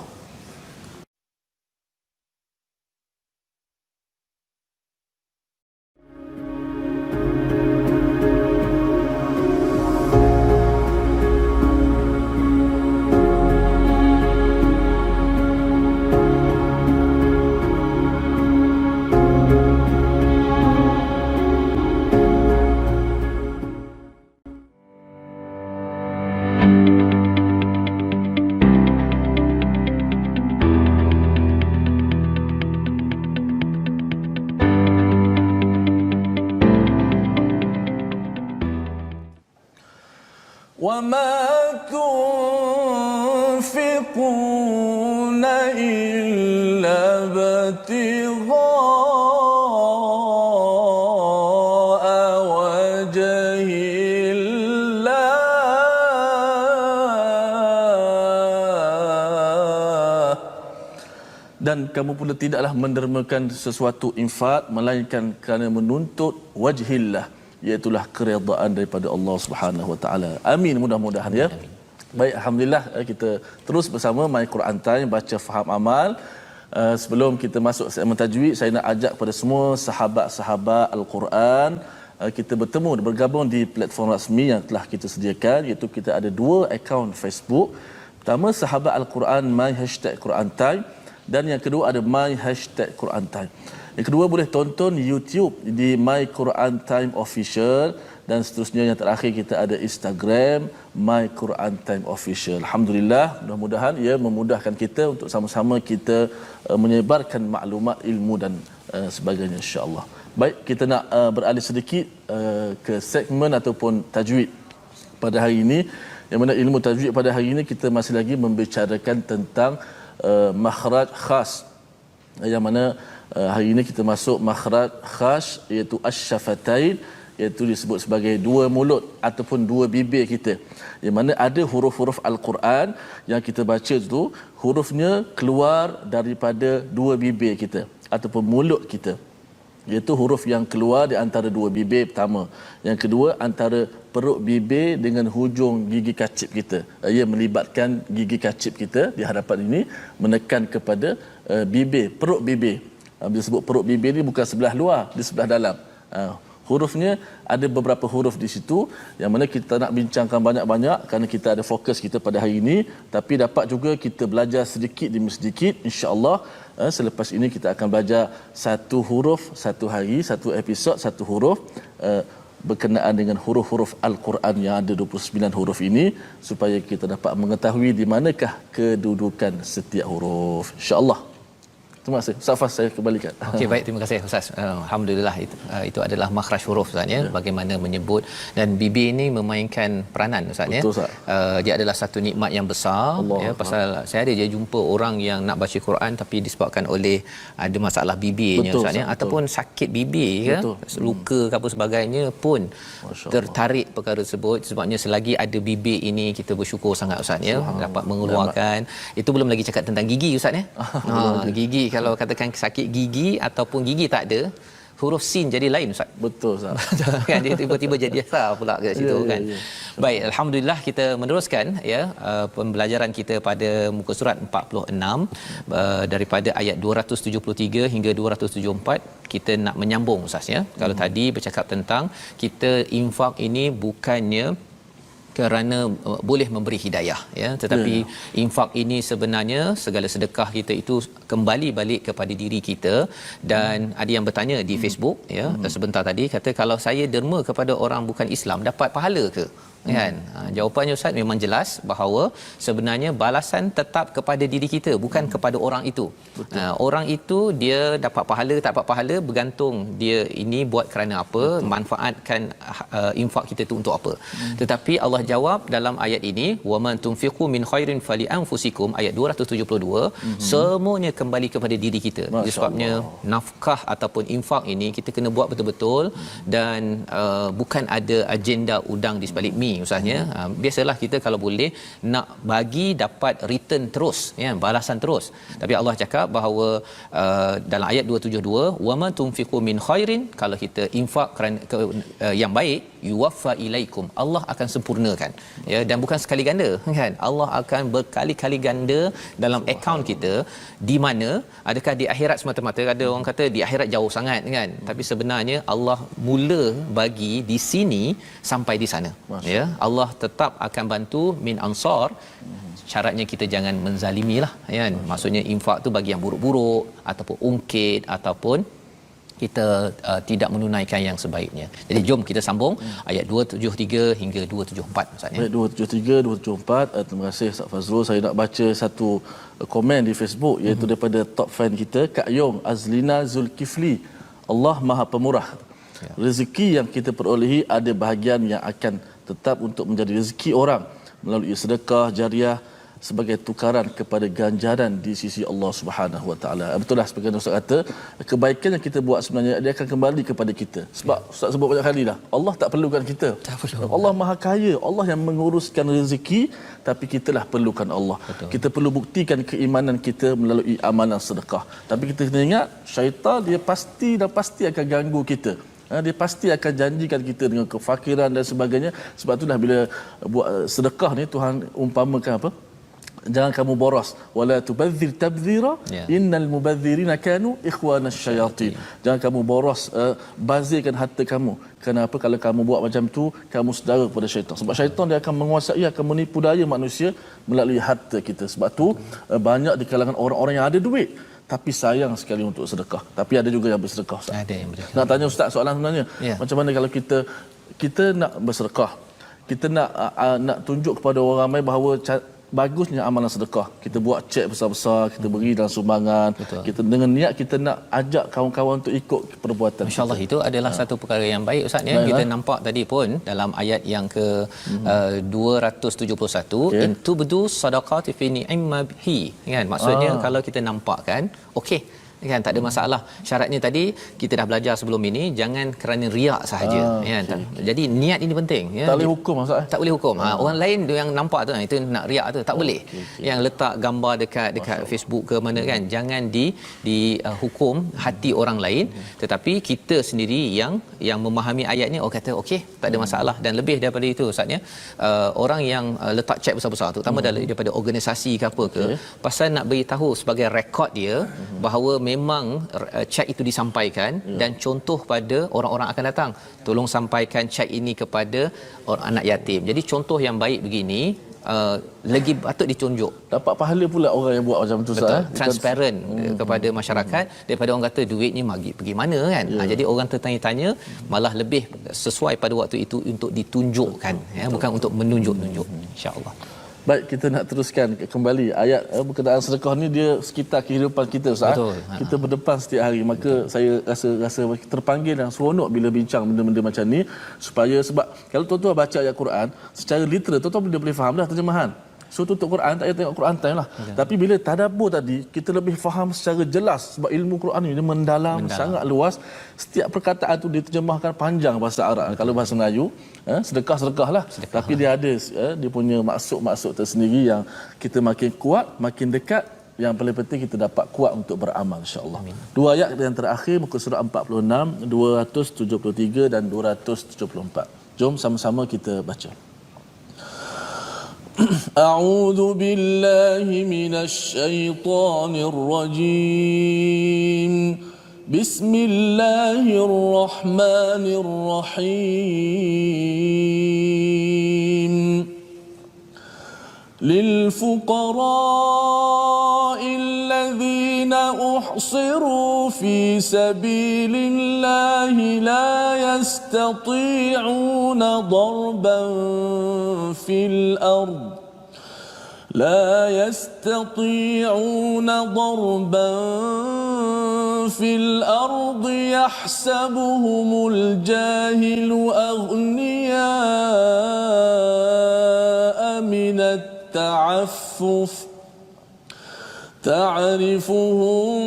Speaker 1: وما تنفقون إلا ابتغاء وجه الله. Dan kamu pula tidaklah mendermakan sesuatu infak melainkan kerana menuntut wajhillah, iaitulah keredaan daripada Allah Subhanahu Wa Taala. Amin, mudah-mudahan ya. Baik, alhamdulillah kita terus bersama My Quran Time, baca faham amal. Sebelum kita masuk segmen tajwid, saya nak ajak kepada semua sahabat-sahabat Al-Quran, kita bertemu bergabung di platform rasmi yang telah kita sediakan, iaitu kita ada 2 akaun Facebook. Pertama, sahabat Al-Quran My #Quran Time, dan yang kedua ada My #Quran Time. Yang kedua, boleh tonton YouTube di My Quran Time Official, dan seterusnya yang terakhir kita ada Instagram My Quran Time Official. Alhamdulillah, mudah-mudahan ia memudahkan kita untuk sama-sama kita menyebarkan maklumat, ilmu dan sebagainya, insya-Allah. Baik, kita nak beralih sedikit ke segmen ataupun tajwid pada hari ini, yang mana ilmu tajwid pada hari ini kita masih lagi membicarakan tentang makhraj khas, yang mana hari ini kita masuk makhraj khas, iaitu asy-syafatain, iaitu disebut sebagai 2 mulut ataupun 2 bibir kita, yang mana ada huruf-huruf Al-Quran yang kita baca tu hurufnya keluar daripada 2 bibir kita ataupun mulut kita, iaitu huruf yang keluar di antara 2 bibir pertama. Yang kedua, antara perut bibir dengan hujung gigi kacip kita. Ia melibatkan gigi kacip kita di hadapan ini menekan kepada bibir, perut bibir. Bila sebut perut bibir ni bukan sebelah luar, di sebelah dalam. Hurufnya ada beberapa huruf di situ, yang mana kita nak bincangkan banyak-banyak kerana kita ada fokus kita pada hari ini, tapi dapat juga kita belajar sedikit demi sedikit, insya-Allah. Selepas ini kita akan belajar 1 huruf 1 hari, 1 episod 1 huruf. berkenaan dengan huruf-huruf Al-Quran yang ada 29 huruf ini, supaya kita dapat mengetahui di manakah kedudukan setiap huruf, insya-Allah. Terima kasih. Ustaz Fas, saya kembalikan.
Speaker 2: Okey, baik, terima kasih Ustaz. Alhamdulillah, itu adalah makhraj huruf Ustaz ya, bagaimana menyebut, dan bibir ini memainkan peranan Ustaz ya.
Speaker 1: Betul, Ustaz.
Speaker 2: Dia adalah satu nikmat yang besar
Speaker 1: Allah,
Speaker 2: ya, pasal saya ada je jumpa orang yang nak baca Quran tapi disebabkan oleh ada masalah bibirnya
Speaker 1: Betul,
Speaker 2: Ustaz ya,
Speaker 1: Ustaz,
Speaker 2: ataupun sakit bibir ke, luka ke apa sebagainya pun tertarik perkara tersebut. Sebabnya selagi ada bibir ini, kita bersyukur sangat Ustaz ya, dapat mengeluarkan. Itu belum lagi cakap tentang gigi Ustaz ya. Gigi, kalau katakan sakit gigi ataupun gigi tak ada, huruf sin jadi lain Ustaz.
Speaker 1: Betul Ustaz.
Speaker 2: Kan dia tiba-tiba jadi asal pula kat situ kan. Baik, alhamdulillah kita meneruskan ya pembelajaran kita pada muka surat 46 daripada ayat 273 hingga 274. Kita nak menyambung Ustaz ya. Kalau tadi bercakap tentang kita infak ini bukannya kerana boleh memberi hidayah ya, tetapi infak ini sebenarnya segala sedekah kita itu kembali balik kepada diri kita. Dan ada yang bertanya di Facebook ya sebentar tadi, kata kalau saya derma kepada orang bukan Islam dapat pahala ke? Kan jawapannya Ustaz memang jelas bahawa sebenarnya balasan tetap kepada diri kita, bukan kepada orang itu. Orang itu dia dapat pahala tak dapat pahala bergantung dia ini buat kerana apa, manfaatkan infak kita itu untuk apa. Tetapi Allah jawab dalam ayat ini, wa man tunfiqu min khairin fali anfusikum, ayat 272, semuanya kembali kepada diri kita. Jadi sebabnya nafkah ataupun infak ini kita kena buat betul-betul, dan bukan ada agenda udang di sebalik mi Ustaznya. Biasalah kita kalau boleh nak bagi dapat return terus ya, balasan terus. Tapi Allah cakap bahawa dalam ayat 272, wa ma tunfiqu min khairin, kalau kita infak kerana yang baik, yuwaffa ilaikum, Allah akan sempurnakan ya, dan bukan sekali ganda kan, Allah akan berkali-kali ganda dalam akaun kita. Di mana adakah di akhirat semata-mata? Ada orang kata di akhirat jauh sangat kan, tapi sebenarnya Allah mula bagi di sini sampai di sana ya. Allah tetap akan bantu min ansar. Syaratnya kita jangan menzalimilah kan. Maksudnya infak tu bagi yang buruk-buruk ataupun ungkit ataupun kita tidak menunaikan yang sebaiknya. Jadi jom kita sambung ayat 273 hingga 274 Ustaz ya.
Speaker 1: Ayat 273 274. Terima kasih Ustaz Fazrul. Saya nak baca satu komen di Facebook, iaitu daripada top fan kita Kak Yong Azlina Zulkifli. Allah Maha Pemurah. Rezeki yang kita perolehi ada bahagian yang akan tetap untuk menjadi rezeki orang melalui sedekah jariah sebagai tukaran kepada ganjaran di sisi Allah Subhanahu Wa Taala. Betul lah seperti Ustaz kata, kebaikan yang kita buat sebenarnya dia akan kembali kepada kita. Sebab Ustaz sebut banyak kali dah, Allah tak perlukan kita. Tak perlu. Allah Maha Kaya, Allah yang menguruskan rezeki, tapi kitalah perlukan Allah. Betul. Kita perlu buktikan keimanan kita melalui amalan sedekah. Tapi kita kena ingat, syaitan dia pasti akan ganggu kita. Dia pasti akan janjikan kita dengan kefakiran dan sebagainya. Sebab itulah bila buat sedekah ni, Tuhan umpamakan apa? Jangan kamu boros, wala tubadzir tabdzira, innal mubadzirina kanu ikhwanasy syayatin. Jangan kamu boros, bazirkan harta kamu. Kenapa? Kalau kamu buat macam tu, kamu saudara kepada syaitan. Sebab syaitan dia akan menguasai, akan menipu daya manusia melalui harta kita. Sebab tu banyak di kalangan orang-orang yang ada duit tapi sayang sekali untuk sedekah. Tapi ada juga yang bersedekah Ustaz. Ada yang bersedekah. Nak tanya Ustaz soalan sebenarnya, macam mana kalau kita nak bersedekah, kita nak tunjuk kepada orang ramai bahawa bagusnya amalan sedekah. Kita buat cek besar-besar, kita beri dalam sumbangan. Betul. Kita dengan niat kita nak ajak kawan-kawan untuk ikut perbuatan.
Speaker 2: Insya-Allah itu adalah satu perkara yang baik Ustaz ya. Kita nampak tadi pun dalam ayat yang ke 271, in tubdu sadaqati fi ni'mahi kan. Maksudnya kalau kita nampak kan, okey kan, tak ada masalah. Syaratnya tadi kita dah belajar sebelum ini, jangan kerana riak sahaja kan. Jadi niat ini penting ya.
Speaker 1: Tak boleh hukum Ustaz.
Speaker 2: Tak boleh hukum. Orang lain yang nampak tu itu nak riak tu tak boleh. Yang letak gambar dekat Facebook ke mana kan, jangan di hukum hati orang lain, tetapi kita sendiri yang memahami ayat ni, kata okey tak ada masalah. Dan lebih daripada itu Ustaz ya, orang yang letak cek besar-besar tu, terutama daripada organisasi ke apa ke, pasal nak beritahu sebagai rekod dia bahawa memang cek itu disampaikan, dan contoh pada orang-orang akan datang, tolong sampaikan cek ini kepada orang anak yatim. Jadi contoh yang baik begini lagi patut ditunjuk.
Speaker 1: Dapat pahala pula orang yang buat macam tu,
Speaker 2: Betul, transparent kepada masyarakat daripada orang kata duit ni pergi mana kan. Jadi orang tertanya-tanya malah lebih sesuai pada waktu itu untuk ditunjukkan, bukan untuk menunjuk-nunjuk, insya-Allah.
Speaker 1: Baik, kita nak teruskan kembali ayat berkenaan sedekah ni, dia sekitar kehidupan kita, Ustaz.
Speaker 2: Betul.
Speaker 1: Kita berdepan setiap hari, maka saya rasa terpanggil dan seronok bila bincang benda-benda macam ni, supaya sebab kalau tuan-tuan baca ayat Quran secara literal, tuan-tuan boleh faham dah terjemahan. So tutup Quran, tak payah tengok Quran time lah. Tapi bila tadabbur tadi, kita lebih faham secara jelas, sebab ilmu Quran ni dia mendalam, sangat luas. Setiap perkataan tu diterjemahkan panjang bahasa Arab. Kalau bahasa Melayu, sedekah lah. Tapi dia ada dia punya maksud-maksud tersendiri yang kita makin kuat, makin dekat. Yang paling penting kita dapat kuat untuk beramal, insya-Allah. Dua ayat yang terakhir, muka surah 46, 273 dan 274. Jom sama-sama kita baca. أعوذ بالله من الشيطان الرجيم بسم الله الرحمن الرحيم للفقراء الذين أحصروا في سبيل الله لا يستطيعون ضربا في الأرض يحسبهم الجاهل أغنياء من التعفف تعرفهم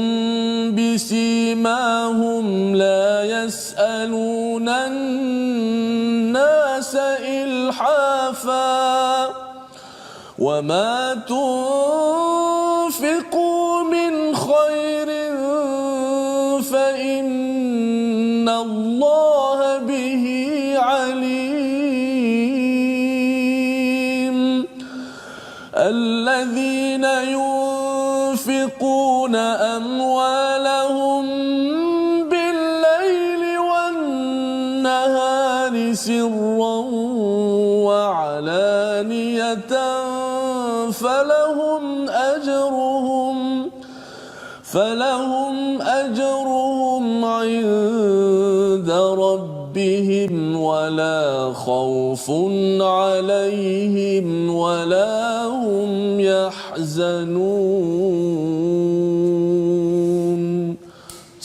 Speaker 1: بسيماهم لا يسألون الناس إلحافا وما تنفقوا من خير فإن الله به عليم الذين ينفقون أموالهم بالليل والنهار سرا وعلانية فلهم أجرهم عند ربهم ولا خوف عليهم ولا هم يحزنون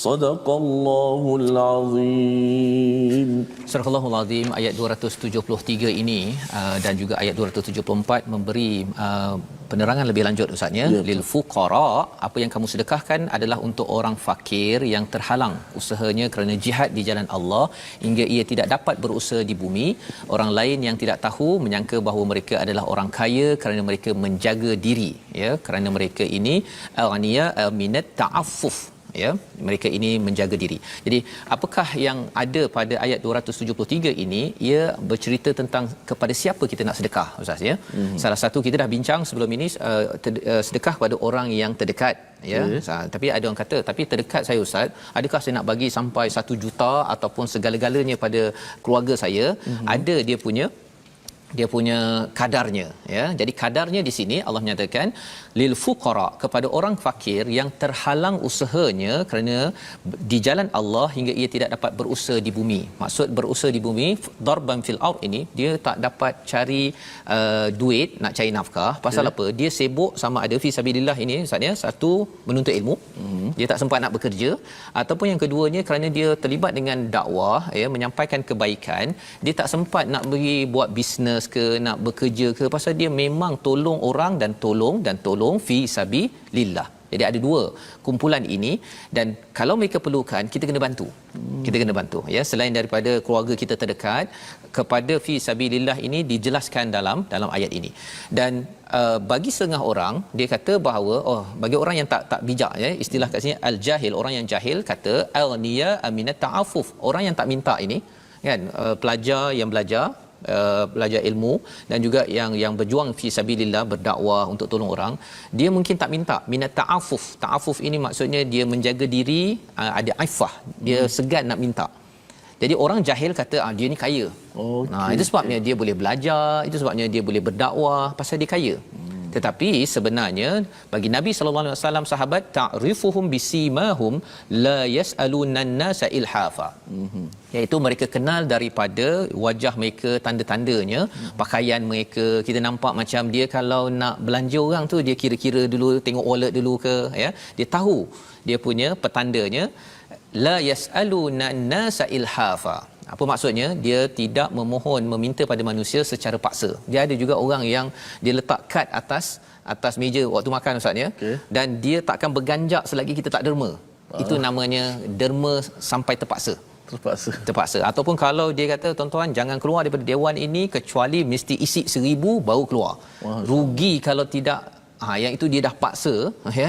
Speaker 1: صدق الله العظيم.
Speaker 2: Surah Al-Azim ayat 273 ini dan juga ayat 274 memberi penerangan lebih lanjut, Ustaznya. Lil fuqara, apa yang kamu sedekahkan adalah untuk orang fakir yang terhalang usahanya kerana jihad di jalan Allah hingga ia tidak dapat berusaha di bumi. Orang lain yang tidak tahu menyangka bahawa mereka adalah orang kaya kerana mereka menjaga diri, kerana mereka ini al-ghaniya minat ta'affuf, mereka ini menjaga diri. Jadi apakah yang ada pada ayat 273 ini? Ia bercerita tentang kepada siapa kita nak sedekah, Ustaz, Salah satu kita dah bincang sebelum ini, sedekah pada orang yang terdekat, Tapi ada orang kata, tapi terdekat saya, Ustaz, adakah saya nak bagi sampai 1 juta ataupun segala-galanya pada keluarga saya? Ada dia punya kadarnya, Jadi kadarnya di sini Allah menyatakan lil fuqara, kepada orang fakir yang terhalang usahanya kerana di jalan Allah hingga ia tidak dapat berusaha di bumi. Maksud berusaha di bumi, darban fil ard ini, dia tak dapat cari duit, nak cari nafkah. Pasal apa? Dia sibuk sama ada fi sabilillah ini, Ustaz, satu menuntut ilmu, dia tak sempat nak bekerja, ataupun yang keduanya kerana dia terlibat dengan dakwah, menyampaikan kebaikan, dia tak sempat nak pergi buat bisnes ke, nak bekerja ke, pasal dia memang tolong orang dan tolong fi sabilillah. Jadi ada dua kumpulan ini, dan kalau mereka perlukan, kita kena bantu. Kita kena bantu, selain daripada keluarga kita terdekat, kepada fi sabilillah ini dijelaskan dalam ayat ini. Dan bagi setengah orang, dia kata bahawa bagi orang yang tak bijak, istilah kat sini al-jahil, orang yang jahil, kata al-niya aminat ta'affuf, orang yang tak minta ini, kan, pelajar yang belajar ilmu dan juga yang berjuang fi sabilillah, berdakwah untuk tolong orang, dia mungkin tak minta minat ta'affuf. Ta'affuf ini maksudnya dia menjaga diri, ada aifah, dia segan nak minta. Jadi orang jahil kata dia ni kaya. Itu sebabnya dia boleh belajar, itu sebabnya dia boleh berdakwah pasal dia kaya. Tetapi sebenarnya bagi Nabi sallallahu alaihi wasallam sahabat ta'rifuhum bisimahum la yas'aluna an-nasa ilhafa. Iaitu mereka kenal daripada wajah mereka, tanda-tandanya, pakaian mereka. Kita nampak macam dia kalau nak belanja orang tu dia kira-kira dulu, tengok wallet dulu ke, ya. Dia tahu dia punya petandanya. La yas'aluna an-nasa ilhafa. Apa maksudnya? Dia tidak memohon, meminta pada manusia secara paksa. Dia ada juga orang yang dia letak kad atas meja waktu makan ustaz ya. Dan dia takkan berganjak selagi kita tak derma. Itu namanya derma sampai terpaksa. Ataupun kalau dia kata tuan-tuan jangan keluar daripada dewan ini kecuali mesti isi 1,000 baru keluar. Rugi kalau tidak. Yang itu dia dah paksa, ya.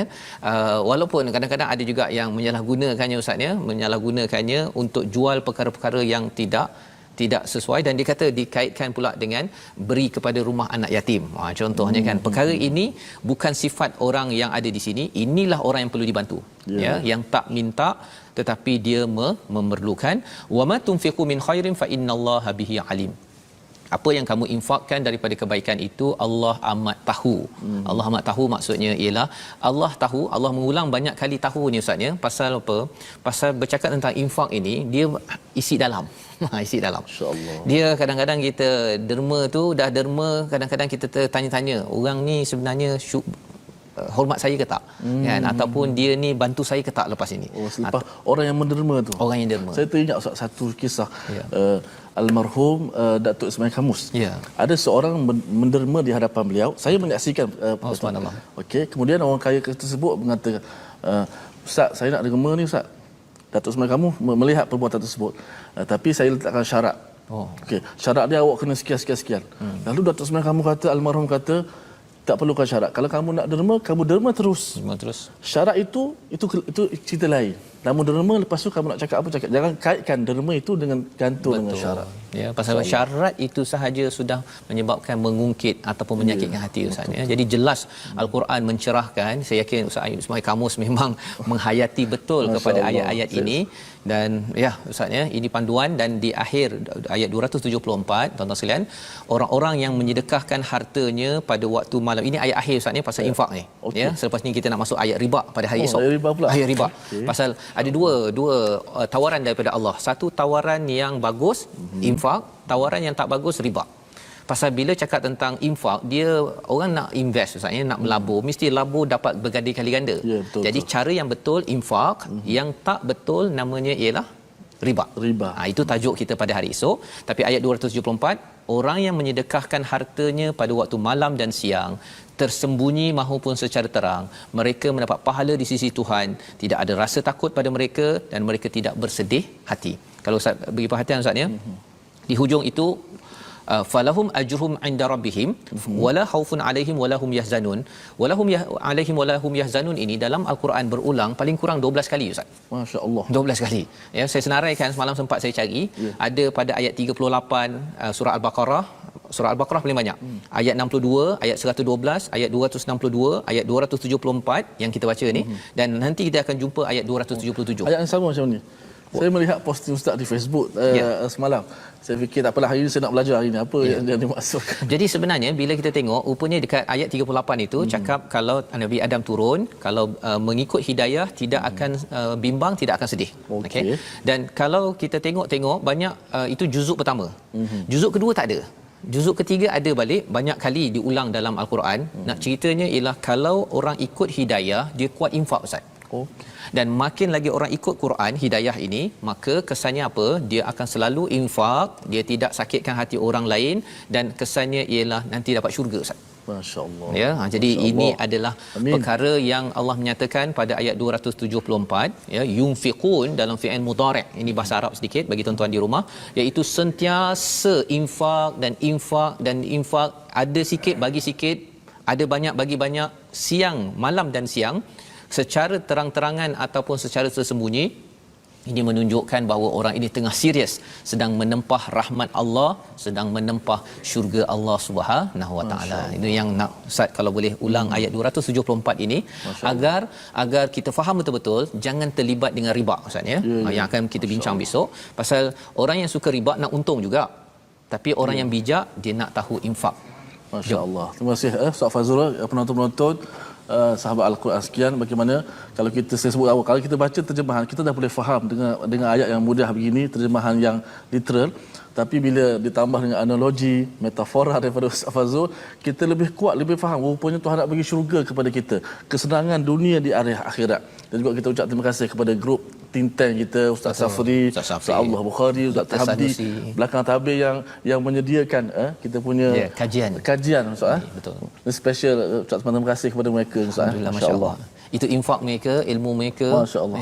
Speaker 2: Walaupun kadang-kadang ada juga yang menyalahgunakannya ustaz ya, menyalahgunakannya untuk jual perkara-perkara yang tidak sesuai, dan dia kata dikaitkan pula dengan beri kepada rumah anak yatim. Contohnya kan, perkara ini bukan sifat orang yang ada di sini. Inilah orang yang perlu dibantu, ya, yang tak minta tetapi dia memerlukan. Wa ma tunfiqu min khairin fa innallaha bihi alim. Apa yang kamu infakkan daripada kebaikan itu Allah amat tahu. Allah amat tahu maksudnya ialah Allah tahu. Allah mengulang banyak kali tahu ni ustaz ya. Pasal apa? Pasal bercakap tentang infak ini, dia isi dalam. Isi dalam. Insya-Allah. Dia kadang-kadang kita derma tu dah derma, kadang-kadang kita tanya-tanya, orang ni sebenarnya hormat saya ke tak, kan, ataupun dia ni bantu saya ke tak lepas ini.
Speaker 1: Selepas orang yang menderma tu,
Speaker 2: orang yang derma,
Speaker 1: saya teringat satu kisah almarhum Datuk Ismail Kamus. Ada seorang menderma di hadapan beliau. Saya menyaksikan
Speaker 2: subhanallah.
Speaker 1: Okey, kemudian orang kaya tersebut mengatakan, ustaz, saya nak derma ni ustaz. Datuk Ismail Kamus melihat perbuatan tersebut, tapi saya letakkan syarat. Okey, syarat dia awak kena sekian. Lalu Datuk Ismail Kamus kata, almarhum kata, tak perlukan syarat. Kalau kamu nak derma, kamu derma terus. Syarat itu cerita lain. Kamu derma, lepas tu kamu nak cakap apa cakap. Jangan kaitkan derma itu dengan gantung dengan syarat.
Speaker 2: Ya, pasal syarat itu sahaja sudah menyebabkan mengungkit ataupun menyakitkan hati ustaz ya. Jadi jelas Al-Quran mencerahkan. Saya yakin Ustaz Aib Ismail Kamus memang menghayati betul kepada ayat-ayat ini. Dan ya ustaz ya, ini panduan. Dan di akhir ayat 274 tuan-tuan sekalian, orang-orang yang menyedekahkan hartanya pada waktu malam. Ini ayat akhir ustaz ya, pasal infak ni. Ya, selepas ni kita nak masuk ayat riba pada hari esok. Ayat riba. Pasal ada dua tawaran daripada Allah. Satu tawaran yang bagus, infak. Tawaran yang tak bagus, riba. Pasal bila cakap tentang infak, dia orang nak invest ustaz ya, nak melabur, mesti labur dapat berkali ganda. Jadi cara yang betul infak, yang tak betul namanya ialah riba. Itu tajuk kita pada hari esok. Tapi ayat 274, orang yang menyedekahkan hartanya pada waktu malam dan siang, tersembunyi maupun secara terang, mereka mendapat pahala di sisi Tuhan. Tidak ada rasa takut pada mereka dan mereka tidak bersedih hati. Kalau ustaz beri perhatian ustaz ya, di hujung itu falahum ajruhum inda rabbihim wala khaufun alaihim wala hum yahzanun. Alaihim wala hum yahzanun ini dalam Al-Quran berulang paling kurang 12 kali ustaz. Masya-Allah. 12 kali. Ya, saya senaraikan semalam sempat saya cari, ada pada ayat 38 surah Al-Baqarah. Surah Al-Baqarah paling banyak. Ayat 62, ayat 112, ayat 262, ayat 274 yang kita baca ni, dan nanti kita akan jumpa ayat 277.
Speaker 1: Ayat yang sama macam ni. Saya melihat posting ustaz di Facebook semalam. Saya fikir tak apalah, hari ni saya nak belajar hari ni apa yang dia dimaksudkan.
Speaker 2: Jadi sebenarnya bila kita tengok rupanya dekat ayat 38 itu cakap kalau Nabi Adam turun, kalau mengikut hidayah tidak akan bimbang, tidak akan sedih. Okey. Dan kalau kita tengok banyak itu juzuk pertama. Juzuk kedua tak ada. Juzuk ketiga ada balik, banyak kali diulang dalam Al-Quran. Nak ceritanya ialah kalau orang ikut hidayah, dia kuat infak ustaz. Dan makin lagi orang ikut Quran hidayah ini, maka kesannya apa? Dia akan selalu infak, dia tidak sakitkan hati orang lain, dan kesannya ialah nanti dapat syurga ustaz.
Speaker 1: Masya-Allah.
Speaker 2: Ya, jadi ini adalah perkara yang Allah menyatakan pada ayat 274 ya, yunfiqun dalam fi'il mudhari'. Ini bahasa Arab sedikit bagi tuan-tuan di rumah, iaitu sentiasa infak dan infak dan infak, ada sikit bagi sikit, ada banyak bagi banyak, siang, malam dan siang, secara terang-terangan ataupun secara tersembunyi. Ini menunjukkan bahawa orang ini tengah serius sedang menempah rahmat Allah, sedang menempah syurga Allah Subhanahu Wa Taala. Itu yang nak Ustaz kalau boleh ulang ayat 274 ini agar kita faham betul-betul, jangan terlibat dengan riba Ustaz ya. Yang akan kita bincang besok, pasal orang yang suka riba nak untung juga. Tapi orang yang bijak dia nak tahu infak.
Speaker 1: Masya-Allah. Terima kasih Ustaz Fazrul, penonton-penonton sahabat Al-Quran sekian. Bagaimana kalau saya sebut awal, kalau kita baca terjemahan kita dah boleh faham dengan ayat yang mudah begini, terjemahan yang literal, tapi bila ditambah dengan analogi, metafora daripada Ustaz Fazrul, kita lebih kuat, lebih faham rupanya Tuhan nak bagi syurga kepada kita, kesenangan dunia di akhirat. Dan juga kita ucap terima kasih kepada grup think tank kita, Ustaz Safri, Ustaz Allah Bukhari, Ustaz Tahdi, belakang tabir yang menyediakan kita punya kajian Ustaz.
Speaker 2: Betul.
Speaker 1: Special ucap terima kasih kepada mereka Ustaz.
Speaker 2: Masya-Allah. Itu infak mereka, ilmu mereka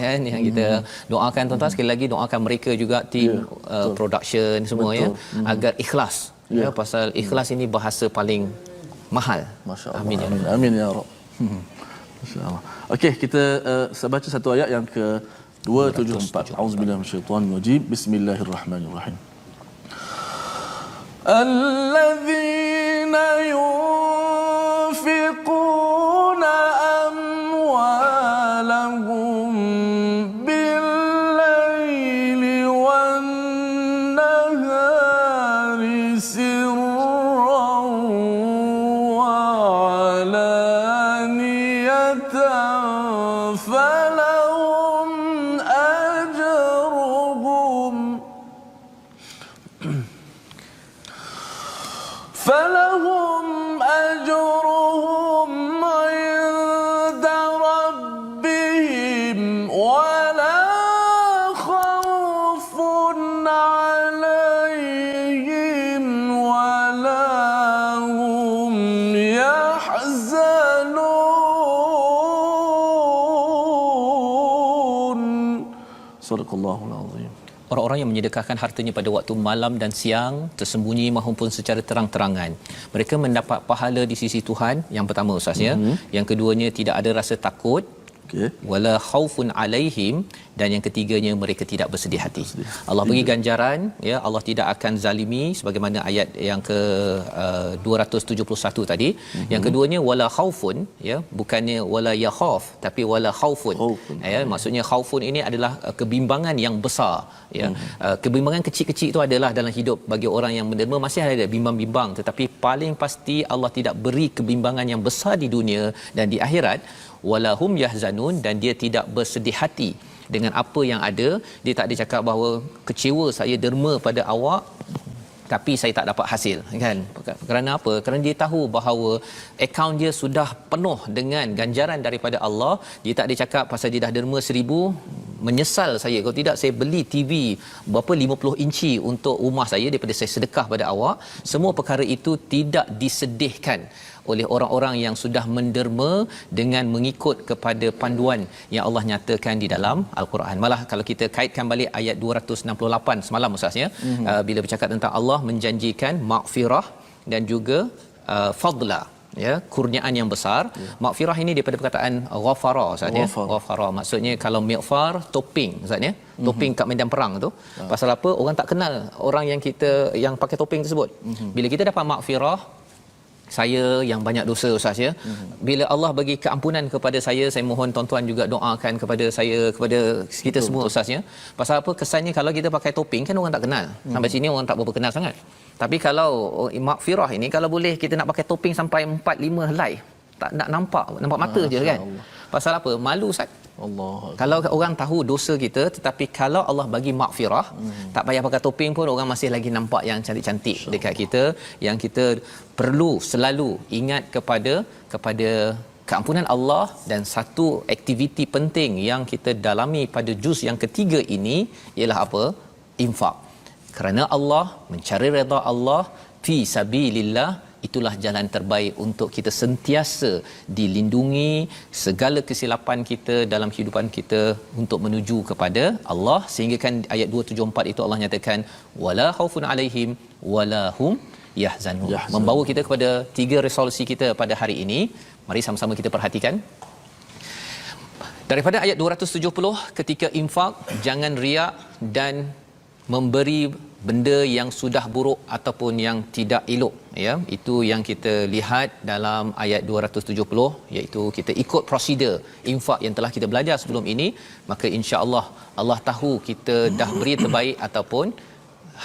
Speaker 2: kan yang kita doakan tuan-tuan. Sekali lagi doakan mereka juga tim production semua agar ikhlas. Pasal ikhlas ini bahasa paling mahal.
Speaker 1: Masya-Allah. Amin ya rab. Masya-Allah. Okey, kita baca satu ayat yang ke 274. Auzubillahi minasyaitanir rajim. Bismillahirrahmanirrahim. Alladzina yunfiquna amwalahum bil-laili wan-nahari sirran wa 'alaniyatan فلهم أجرهم عند ربهم ولا خوف عليهم ولا هم يحزنون. Sadaqallahul azim.
Speaker 2: Orang-orang yang menyedekahkan hartanya pada waktu malam dan siang, tersembunyi maupun secara terang-terangan, mereka mendapat pahala di sisi Tuhan. Yang pertama Ustaz ya. Yang keduanya tidak ada rasa takut. Wala khaufun alaihim, dan yang ketiganya mereka tidak bersedih hati. Allah bagi ganjaran ya, Allah tidak akan zalimi sebagaimana ayat yang ke 271 tadi. Yang keduanya wala khaufun ya, bukannya wala yakhaf tapi wala khaufun. Ya, maksudnya khaufun ini adalah kebimbangan yang besar ya. Kebimbangan kecil-kecil itu adalah dalam hidup bagi orang yang menderma, masih ada bimbang-bimbang, tetapi paling pasti Allah tidak beri kebimbangan yang besar di dunia dan di akhirat. Walahum yahzanun, dan dia tidak bersedih hati dengan apa yang ada. Dia tak ada cakap bahawa kecewa saya derma pada awak tapi saya tak dapat hasil kan. Kerana apa? Kerana dia tahu bahawa akaun dia sudah penuh dengan ganjaran daripada Allah. Dia tak ada cakap pasal dia dah derma 1000 menyesal saya, kalau tidak saya beli TV berapa 50 inci untuk rumah saya daripada saya sedekah pada awak. Semua perkara itu tidak disedihkan oleh orang-orang yang sudah menderma dengan mengikut kepada panduan yang Allah nyatakan di dalam Al-Quran. Malah kalau kita kaitkan balik ayat 268 semalam Ustaz ya, bila bercakap tentang Allah menjanjikan maghfirah dan juga fadla ya, kurniaan yang besar. Maghfirah ini daripada perkataan ghafara Ustaz ya. Ghafara maksudnya kalau mighfar topping Ustaz ya. Topping kat medan perang tu. Pasal apa? Orang tak kenal orang yang yang pakai topping tersebut. Bila kita dapat maghfirah, saya yang banyak dosa Ustaz ya. Bila Allah bagi keampunan kepada saya mohon tuan-tuan juga doakan kepada saya, kepada kita semua Ustaz ya. Pasal apa? Kesannya kalau kita pakai topping kan orang tak kenal. Sampai sini orang tak berapa kenal sangat. Tapi kalau maghfirah ini, kalau boleh kita nak pakai topping sampai 4-5 helai, tak nak nampak mata je kan. Pasal apa? Malu Ustaz. Allah. Kalau orang tahu dosa kita, tetapi kalau Allah bagi maghfirah, tak payah pakai topeng pun orang masih lagi nampak yang cantik-cantik dekat kita. Yang kita perlu selalu ingat kepada keampunan Allah. Dan satu aktiviti penting yang kita dalami pada juz yang ketiga ini ialah apa? Infak. Kerana Allah, mencari redha Allah fi sabilillah, itulah jalan terbaik untuk kita sentiasa dilindungi segala kesilapan kita dalam kehidupan kita untuk menuju kepada Allah. Sehingga kan ayat 274 itu Allah nyatakan wala khaufun alaihim wala hum yahzanun. Membawa kita kepada 3 resolusi kita pada hari ini. Mari sama-sama kita perhatikan. Daripada ayat 270, ketika infak jangan riak dan memberi benda yang sudah buruk ataupun yang tidak elok, ya. Itu yang kita lihat dalam ayat 270, iaitu kita ikut prosedur infak yang telah kita belajar sebelum ini, maka insya-Allah Allah tahu kita dah beri terbaik ataupun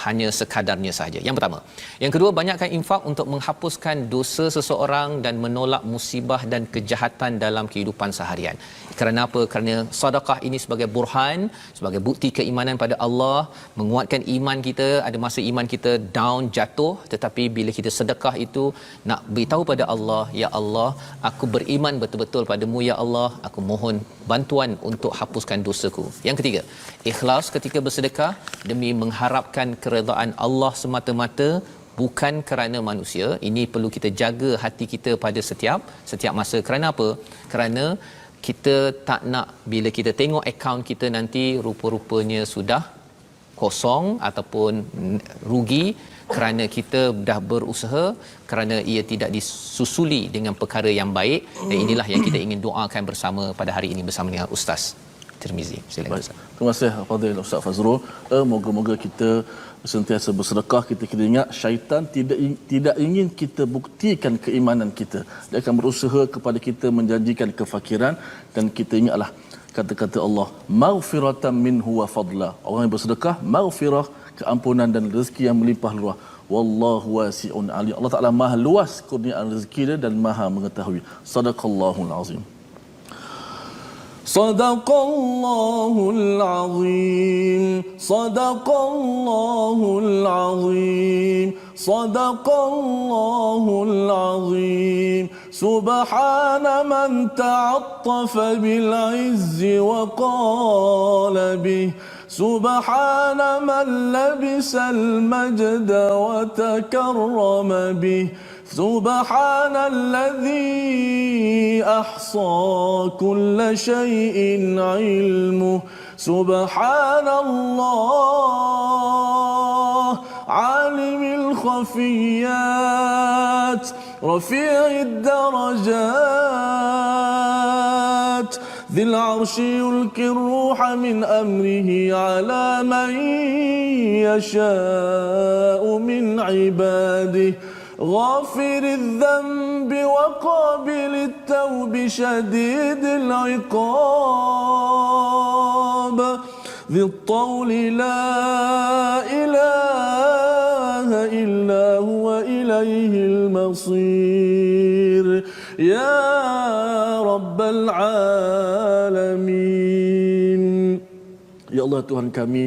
Speaker 2: hanya sekadarnya sahaja. Yang pertama. Yang kedua, banyakkan infak untuk menghapuskan dosa seseorang dan menolak musibah dan kejahatan dalam kehidupan seharian. Kerana apa? Kerana sedekah ini sebagai burhan, sebagai bukti keimanan pada Allah, menguatkan iman kita. Ada masa iman kita down, jatuh, tetapi bila kita sedekah itu nak beritahu pada Allah, ya Allah, aku beriman betul-betul padamu, ya Allah, aku mohon bantuan untuk hapuskan dosaku. Yang ketiga, ikhlas ketika bersedekah demi mengharapkan keredaan Allah semata-mata, bukan kerana manusia. Ini perlu kita jaga hati kita pada setiap masa. Kerana apa? Kerana kita tak nak bila kita tengok akaun kita nanti rupa-rupanya sudah kosong ataupun rugi kerana kita dah berusaha, kerana ia tidak disusuli dengan perkara yang baik. Dan inilah yang kita ingin doakan bersama pada hari ini bersama dengan Ustaz Tirmizi. Silakan Ustaz.
Speaker 1: Terima kasih Fadil Ustaz Fazrul. Moga-moga kita sentiasa bersedekah. Kita kena ingat syaitan tidak ingin kita buktikan keimanan kita. Dia akan berusaha kepada kita menjanjikan kefakiran, dan kita ingatlah kata-kata Allah, maghfiratan minhu wa fadla. Orang yang bersedekah, maghfirah, keampunan dan rezeki yang melimpah ruah. Wallahu wasi'un alim. Allah Taala Maha luas kurniaan rezeki dia dan Maha mengetahui. Sadaqallahul azim. Sadaqallahul azim. Sadaqallahul azim. Sadaqallahul azim. Subhana man ta'attafa bil izzi wa qala bih. سبحان من لبس المجد وتكرم به سبحان الذي أحصى كل شيء علمه سبحان الله عالم الخفيات رفيع الدرجات ذي العرش يلقي الروح من أمره على من يشاء من عباده غافر الذنب وقابل التوب شديد العقاب ذي الطول لا إله إلا هو إليه المصير يا رب العالمين. Ya Allah, Tuhan kami,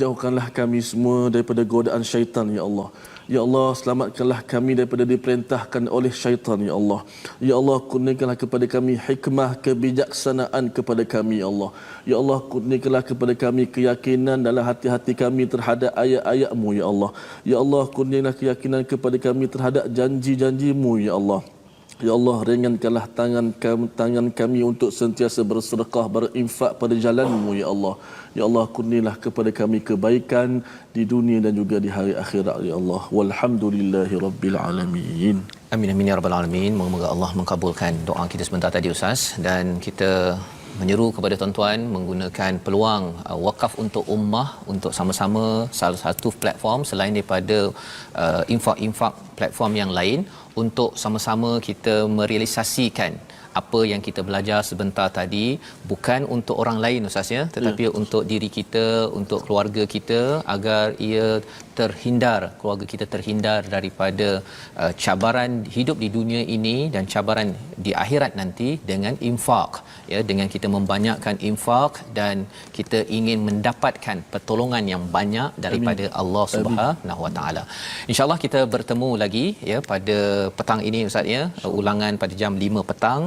Speaker 1: jauhkanlah kami semua daripada godaan syaitan, ya Allah. Ya Allah, selamatkanlah kami daripada diperintahkan oleh syaitan, ya Allah. Ya Allah, kurniakanlah kepada kami hikmah, kebijaksanaan kepada kami, ya Allah. Ya Allah, kurniakanlah kepada kami keyakinan dalam hati-hati kami terhadap ayat-ayat-Mu, ya Allah. Ya Allah, kurniakanlah keyakinan kepada kami terhadap janji-janji-Mu, ya Allah. Ya Allah, ringankanlah tangan kami untuk sentiasa bersedekah, berinfak pada jalan-Mu, ya Allah. Ya Allah, kurnialah kepada kami kebaikan di dunia dan juga di hari akhirat, ya Allah. Walhamdulillahi rabbil alamin.
Speaker 2: Amin amin ya rabbal alamin. Moga-moga Allah mengabulkan doa kita sebentar tadi Ustaz, dan kita menyeru kepada tuan-tuan menggunakan peluang wakaf untuk ummah untuk sama-sama salah satu platform selain daripada infak-infak platform yang lain, untuk sama-sama kita merealisasikan apa yang kita belajar sebentar tadi, bukan untuk orang lain Ustaz ya, tetapi untuk diri kita, untuk keluarga kita, agar ia terhindar, keluarga kita terhindar daripada cabaran hidup di dunia ini dan cabaran di akhirat nanti dengan infak, ya, dengan kita membanyakkan infak dan kita ingin mendapatkan pertolongan yang banyak daripada Allah Subhanahu Wa Taala. Insya-Allah kita bertemu lagi ya pada petang ini Ustaz ya, ulangan pada jam 5 petang,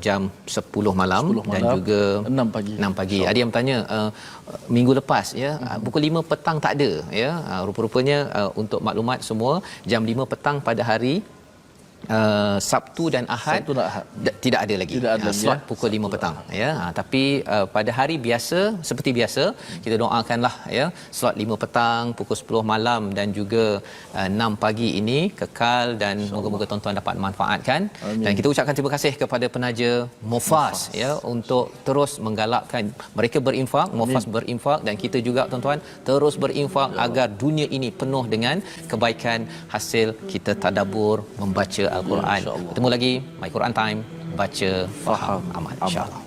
Speaker 2: jam 10 malam dan juga 6 pagi. Ada yang bertanya minggu lepas ya, pukul 5 petang tak ada ya. Rupa-rupanya untuk maklumat semua, jam 5 petang pada hari Sabtu dan Ahad, tidak ada lagi.
Speaker 1: Tidak ada lagi,
Speaker 2: slot
Speaker 1: ya.
Speaker 2: pukul 5 petang ya. Tapi pada hari biasa seperti biasa kita doakanlah ya, slot 5 petang, pukul 10 malam dan juga 6 pagi ini kekal dan moga-moga tuan-tuan dapat manfaatkan.
Speaker 1: Amin.
Speaker 2: Dan kita ucapkan terima kasih kepada penaja Mufas ya untuk terus menggalakkan mereka berinfak, Mufas berinfak, dan kita juga tuan-tuan terus berinfak agar dunia ini penuh dengan kebaikan hasil kita tadabbur membaca Al-Quran. Bertemu lagi My Quran Time, baca, faham, amal, insya-Allah.